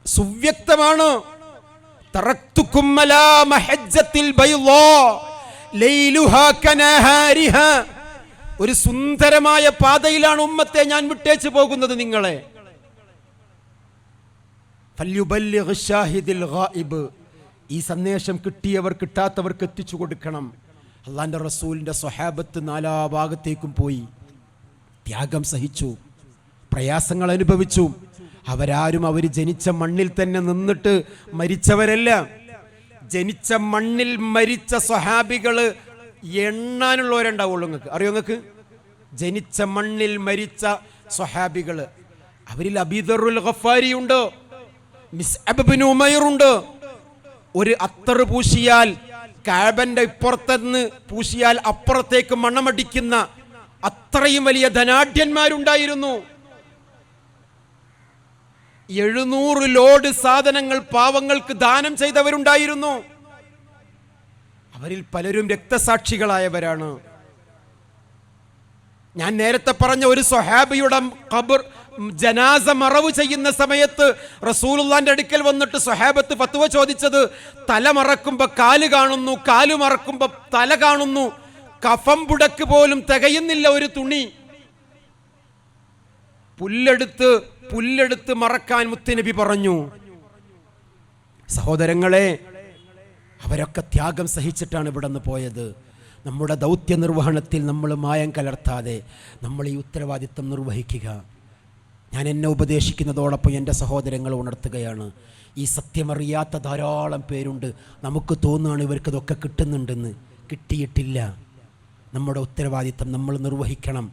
സുവ്യക്തമാണ്. തറക്തുകും അലാ മഹജ്ജത്തിൽ ബൈളാ ലൈലുഹാ കനഹാരിഹാ. ഒരു സുന്ദരമായ പാതയിലാണ് ഉമ്മത്തെ ഞാൻ വിട്ടേച്ചു പോകുന്നത് നിങ്ങളെ. ഫല്യുബല്ലിഗ് ഷാഹിദിൽ ഗായിബ്. ഈ സന്ദേശം കിട്ടിയവർ കിട്ടാത്തവർക്ക് എത്തിച്ചു കൊടുക്കണം. അള്ളാന്റെ റസൂലിന്റെ സ്വഹാബത്ത് 4 ഭാഗത്തേക്കും പോയി ത്യാഗം സഹിച്ചു, പ്രയാസങ്ങൾ അനുഭവിച്ചു. അവരാരും അവർ ജനിച്ച മണ്ണിൽ തന്നെ നിന്നിട്ട് മരിച്ചവരല്ല. ജനിച്ച മണ്ണിൽ മരിച്ച സ്വഹാബികള് എണ്ണാനുള്ളവരുണ്ടാവുള്ളൂ. നിങ്ങൾക്ക് അറിയോ? നിങ്ങൾക്ക് ജനിച്ച മണ്ണിൽ മരിച്ച സ്വഹാബികള്, അവരിൽ അബീദറുൽ ഗഫാരി ഉണ്ട്, മിസ്അബ് ഇബ്നു ഉമൈർ ഉണ്ട്. ഒരു അത്തർ പൂശിയാൽ കഅബന്റെ ഇപ്പുറത്തുനിന്ന് പൂശിയാൽ അപ്പുറത്തേക്ക് മണ്ണമടിക്കുന്ന അത്രയും വലിയ ധനാഢ്യന്മാരുണ്ടായിരുന്നു. 700 ലോഡ് സാധനങ്ങൾ പാവങ്ങൾക്ക് ദാനം ചെയ്തവരുണ്ടായിരുന്നു. അവരിൽ പലരും രക്തസാക്ഷികളായവരാണ്. ഞാൻ നേരത്തെ പറഞ്ഞ ഒരു സ്വഹാബിയുടെ ഖബർ ജനാസ മറവ് ചെയ്യുന്ന സമയത്ത് റസൂലുള്ളാന്റെ അടുക്കൽ വന്നിട്ട് സ്വഹാബത്ത് ഫത്വ ചോദിച്ചത്, തല മറക്കുമ്പോ കാല് കാണുന്നു, കാല് മറക്കുമ്പോ തല കാണുന്നു, കഫം പുടക്ക് പോലും തികയുന്നില്ല ഒരു തുണി. പുല്ലെടുത്ത് മറക്കാൻ മുത്തുനബി പറഞ്ഞു. സഹോദരങ്ങളെ, അവരൊക്കെ ത്യാഗം സഹിച്ചിട്ടാണ് ഇവിടെ നിന്ന് പോയത്. നമ്മുടെ ദൗത്യ നിർവഹണത്തിൽ നമ്മൾ മായം കലർത്താതെ നമ്മൾ ഈ ഉത്തരവാദിത്വം നിർവഹിക്കുക. ഞാൻ എന്നെ ഉപദേശിക്കുന്നതോടൊപ്പം എൻ്റെ സഹോദരങ്ങൾ ഉണർത്തുകയാണ്. ഈ സത്യമറിയാത്ത ധാരാളം പേരുണ്ട്. നമുക്ക് തോന്നുകയാണ് ഇവർക്കിതൊക്കെ കിട്ടുന്നുണ്ടെന്ന്. കിട്ടിയിട്ടില്ല. നമ്മുടെ ഉത്തരവാദിത്വം നമ്മൾ നിർവഹിക്കണം.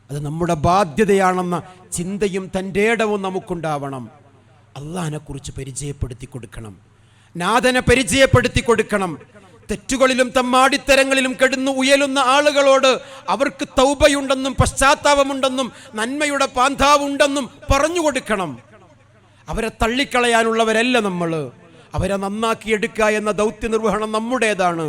അത് നമ്മുടെ ബാധ്യതയാണെന്ന ചിന്തയും തൻ്റെ ഇടവും നമുക്കുണ്ടാവണം. അള്ളാഹിനെ കുറിച്ച് പരിചയപ്പെടുത്തി കൊടുക്കണം, നാഥനെ പരിചയപ്പെടുത്തി കൊടുക്കണം. തെറ്റുകളിലും തമ്മാടിത്തരങ്ങളിലും കിടന്നു ഉയലുന്ന ആളുകളോട് അവർക്ക് തൗബയുണ്ടെന്നും പശ്ചാത്താപമുണ്ടെന്നും നന്മയുടെ പാന്താവുണ്ടെന്നും പറഞ്ഞു കൊടുക്കണം. അവരെ തള്ളിക്കളയാനുള്ളവരല്ല നമ്മൾ. അവരെ നന്നാക്കിയെടുക്കുക എന്ന ദൗത്യ നിർവഹണം നമ്മുടേതാണ്.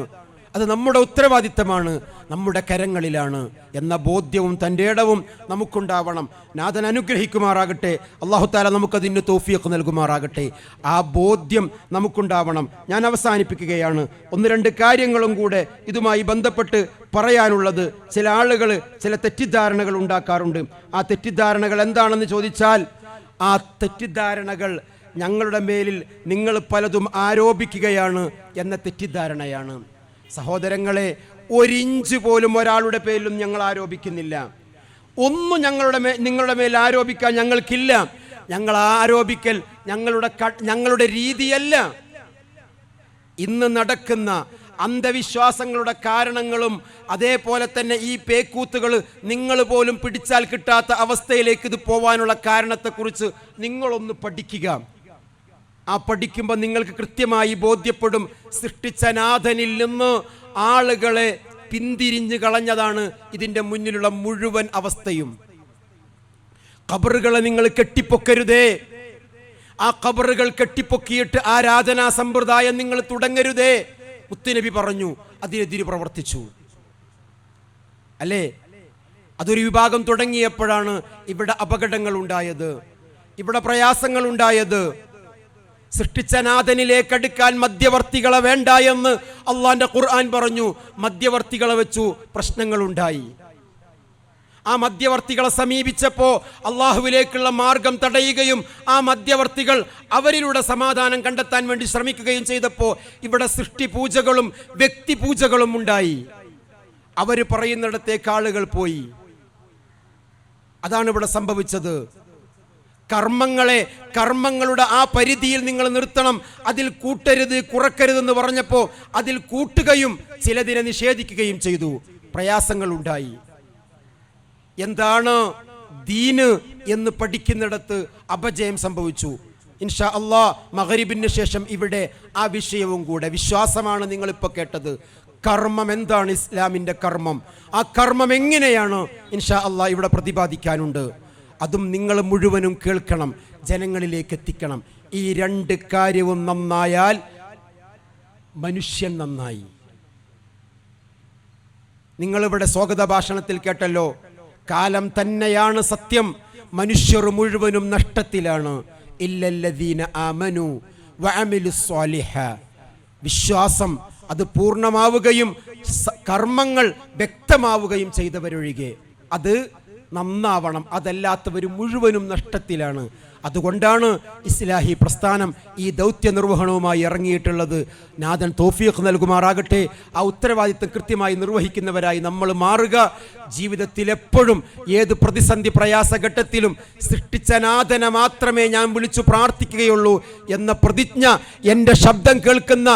അത് നമ്മുടെ ഉത്തരവാദിത്തമാണ്, നമ്മുടെ കരങ്ങളിലാണ് എന്ന ബോധ്യവും തൻ്റെ ഇടവും നമുക്കുണ്ടാവണം. നാഥൻ അനുഗ്രഹിക്കുമാറാകട്ടെ. അല്ലാഹു തആല നമുക്കതിന് തൗഫീഖ് നൽകുമാറാകട്ടെ. ആ ബോധ്യം നമുക്കുണ്ടാവണം. ഞാൻ അവസാനിപ്പിക്കുകയാണ്. 1-2 കാര്യങ്ങളും കൂടെ ഇതുമായി ബന്ധപ്പെട്ട് പറയാനുള്ളത്. ചില ആളുകൾ ചില തെറ്റിദ്ധാരണകൾ ഉണ്ടാക്കാറുണ്ട്. ആ തെറ്റിദ്ധാരണകൾ എന്താണെന്ന് ചോദിച്ചാൽ, ആ തെറ്റിദ്ധാരണകൾ ഞങ്ങളുടെ മേലിൽ നിങ്ങൾ പലതും ആരോപിക്കുകയാണ് എന്ന തെറ്റിദ്ധാരണയാണ്. സഹോദരങ്ങളെ, 1 ഇഞ്ച് പോലും ഒരാളുടെ പേരിലും ഞങ്ങൾ ആരോപിക്കുന്നില്ല. ഒന്നും നിങ്ങളുടെ മേൽ ആരോപിക്കാൻ ഞങ്ങൾക്കില്ല. ഞങ്ങൾ ആരോപിക്കൽ ഞങ്ങളുടെ രീതിയല്ല. ഇന്ന് നടക്കുന്ന അന്ധവിശ്വാസങ്ങളുടെ കാരണങ്ങളും അതേപോലെ തന്നെ ഈ പേക്കൂത്തുകൾ നിങ്ങൾ പോലും പിടിച്ചാൽ കിട്ടാത്ത അവസ്ഥയിലേക്ക് ഇത് പോവാനുള്ള കാരണത്തെക്കുറിച്ച് നിങ്ങളൊന്ന് പഠിക്കുക. ആ പഠിക്കുമ്പോൾ നിങ്ങൾക്ക് കൃത്യമായി ബോധ്യപ്പെടും, സൃഷ്ടിച്ച നാഥനിൽ നിന്ന് ആളുകളെ പിന്തിരിഞ്ഞു കളഞ്ഞതാണ് ഇതിൻ്റെ മുന്നിലുള്ള മുഴുവൻ അവസ്ഥയും. ഖബറുകളെ നിങ്ങൾ കെട്ടിപ്പൊക്കരുതേ, ആ ഖബറുകൾ കെട്ടിപ്പൊക്കിയിട്ട് ആരാധനാ സമ്പ്രദായം നിങ്ങൾ തുടങ്ങരുതേ. മുത്തുനബി പറഞ്ഞു, അതിനെതിരെ പ്രവർത്തിച്ചു അല്ലേ? അതൊരു വിഭാഗം തുടങ്ങിയപ്പോഴാണ് ഇവിടെ അപകടങ്ങൾ ഉണ്ടായത്, ഇവിടെ പ്രയാസങ്ങൾ ഉണ്ടായത്. സൃഷ്ടിച്ച നാഥനിലേക്ക് അടുക്കാൻ മധ്യവർത്തികളെ വേണ്ട എന്ന് അള്ളാന്റെ ഖുർആൻ പറഞ്ഞു. മധ്യവർത്തികളെ വെച്ചു പ്രശ്നങ്ങളുണ്ടായി. ആ മധ്യവർത്തികളെ സമീപിച്ചപ്പോൾ അള്ളാഹുവിലേക്കുള്ള മാർഗം തടയുകയും ആ മധ്യവർത്തികൾ അവരിലൂടെ സമാധാനം കണ്ടെത്താൻ വേണ്ടി ശ്രമിക്കുകയും ചെയ്തപ്പോൾ ഇവിടെ സൃഷ്ടിപൂജകളും വ്യക്തിപൂജകളും ഉണ്ടായി. അവർ പറയുന്നിടത്തേക്ക് ആളുകൾ പോയി. അതാണ് ഇവിടെ സംഭവിച്ചത്. കർമ്മങ്ങളുടെ ആ പരിധിയിൽ നിങ്ങൾ നിർത്തണം, അതിൽ കൂട്ടരുത് കുറക്കരുതെന്ന് പറഞ്ഞപ്പോൾ അതിൽ കൂട്ടുകയും ചിലതിനെ നിഷേധിക്കുകയും ചെയ്തു. പ്രയാസങ്ങൾ ഉണ്ടായി. എന്താണ് ദീന് എന്ന് പഠിക്കുന്നിടത്ത് അപജയം സംഭവിച്ചു. ഇൻഷാ അല്ലാഹ് മഗ്രിബിന് ശേഷം ഇവിടെ ആ വിഷയവും കൂടെ, വിശ്വാസമാണ് നിങ്ങളിപ്പോൾ കേട്ടത്. കർമ്മം എന്താണ് ഇസ്ലാമിൻ്റെ കർമ്മം, ആ കർമ്മം എങ്ങനെയാണ് ഇൻഷാ അല്ലാഹ് ഇവിടെ പ്രതിപാദിക്കാനുണ്ട്. അതും നിങ്ങൾ മുഴുവനും കേൾക്കണം, ജനങ്ങളിലേക്ക് എത്തിക്കണം. ഈ രണ്ട് കാര്യവും നന്നായാൽ മനുഷ്യൻ നന്നായി. നിങ്ങളിവിടെ സ്വാഗത ഭാഷണത്തിൽ കേട്ടല്ലോ, കാലം തന്നെയാണ് സത്യം, മനുഷ്യർ മുഴുവനും നഷ്ടത്തിലാണ്. ഇല്ലല്ലദീന ആമനു വഅമിലുസ് സ്വാലിഹാ, വിശ്വാസം അത് പൂർണ്ണമാവുകയും കർമ്മങ്ങൾ വ്യക്തമാവുകയും ചെയ്തവരൊഴികെ അത് നന്നാവണം, അതല്ലാത്തവർ മുഴുവനും നഷ്ടത്തിലാണ്. അതുകൊണ്ടാണ് ഇസ്ലാഹി പ്രസ്ഥാനം ഈ ദൗത്യ നിർവഹണവുമായി ഇറങ്ങിയിട്ടുള്ളത്. നാഥൻ തൗഫീഖ് നൽകുമാറാകട്ടെ. ആ ഉത്തരവാദിത്വം കൃത്യമായി നിർവഹിക്കുന്നവരായി നമ്മൾ മാറുക. ജീവിതത്തിൽ എപ്പോഴും ഏത് പ്രതിസന്ധി പ്രയാസഘട്ടത്തിലും സൃഷ്ടിച്ച നാഥനെ മാത്രമേ ഞാൻ വിളിച്ചു പ്രാർത്ഥിക്കുകയുള്ളൂ എന്ന പ്രതിജ്ഞ എൻ്റെ ശബ്ദം കേൾക്കുന്ന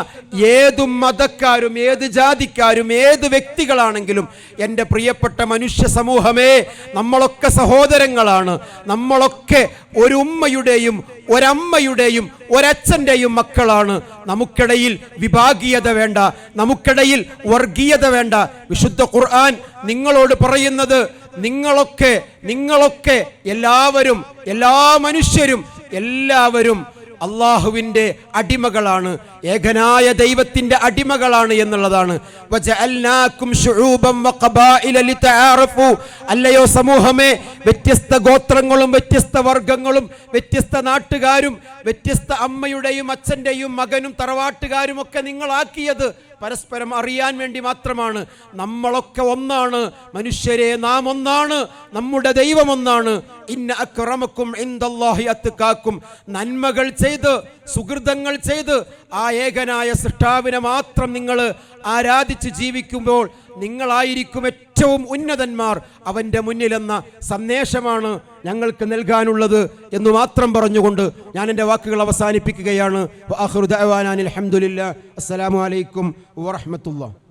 ഏതു മതക്കാരും ഏത് ജാതിക്കാരും ഏത് വ്യക്തികളാണെങ്കിലും എൻ്റെ പ്രിയപ്പെട്ട മനുഷ്യ സമൂഹമേ, നമ്മളൊക്കെ സഹോദരങ്ങളാണ്. നമ്മളൊക്കെ ഒരു ഉമ്മയുടെയും ഒരമ്മയുടെയും ഒരച്ഛൻ്റെയും മക്കളാണ്. നമുക്കിടയിൽ വിഭാഗീയത വേണ്ട, നമുക്കിടയിൽ വർഗീയത വേണ്ട. വിശുദ്ധ ഖുർആൻ നിങ്ങളോട് പറയുന്നത്, നിങ്ങളൊക്കെ എല്ലാവരും, എല്ലാ മനുഷ്യരും എല്ലാവരും അള്ളാഹുവിൻ്റെ അടിമകളാണ്, ഏകനായ ദൈവത്തിൻ്റെ അടിമകളാണ് എന്നുള്ളതാണ്. വജഅൽനാകും ശുഊബൻ വഖബായില ലിതആറഫു, അല്ലയോ സമൂഹമേ, വ്യത്യസ്ത ഗോത്രങ്ങളും വ്യത്യസ്ത വർഗങ്ങളും വ്യത്യസ്ത നാട്ടുകാരും വ്യത്യസ്ത അമ്മയുടെയും അച്ഛൻ്റെയും മകനും തറവാട്ടുകാരും ഒക്കെ നിങ്ങളാക്കിയത് പരസ്പരം അറിയാൻ വേണ്ടി മാത്രമാണ്. നമ്മളൊക്കെ ഒന്നാണ് മനുഷ്യരെ, നാം ഒന്നാണ്, നമ്മുടെ ദൈവം ഒന്നാണ്. ഇന്ന അക്രമക്കും ഇൻദല്ലാഹി അത്ഖാക്കും, നന്മകൾ ചെയ്ത് സുഹൃതങ്ങൾ ചെയ്ത് ആ ഏകനായ സൃഷ്ടാവിനെ മാത്രം നിങ്ങൾ ആരാധിച്ച് ജീവിക്കുമ്പോൾ നിങ്ങളായിരിക്കും ഏറ്റവും ഉന്നതന്മാർ അവൻ്റെ മുന്നിലെന്ന സന്ദേശമാണ് ഞങ്ങൾക്ക് നൽകാനുള്ളത് എന്ന് മാത്രം പറഞ്ഞുകൊണ്ട് ഞാൻ എൻ്റെ വാക്കുകൾ അവസാനിപ്പിക്കുകയാണ്. വആഖിറു ദഅവാനാ അൽഹംദുലില്ലാഹി. അസ്സലാമു അലൈക്കും വറഹ്മത്തുള്ളാഹി.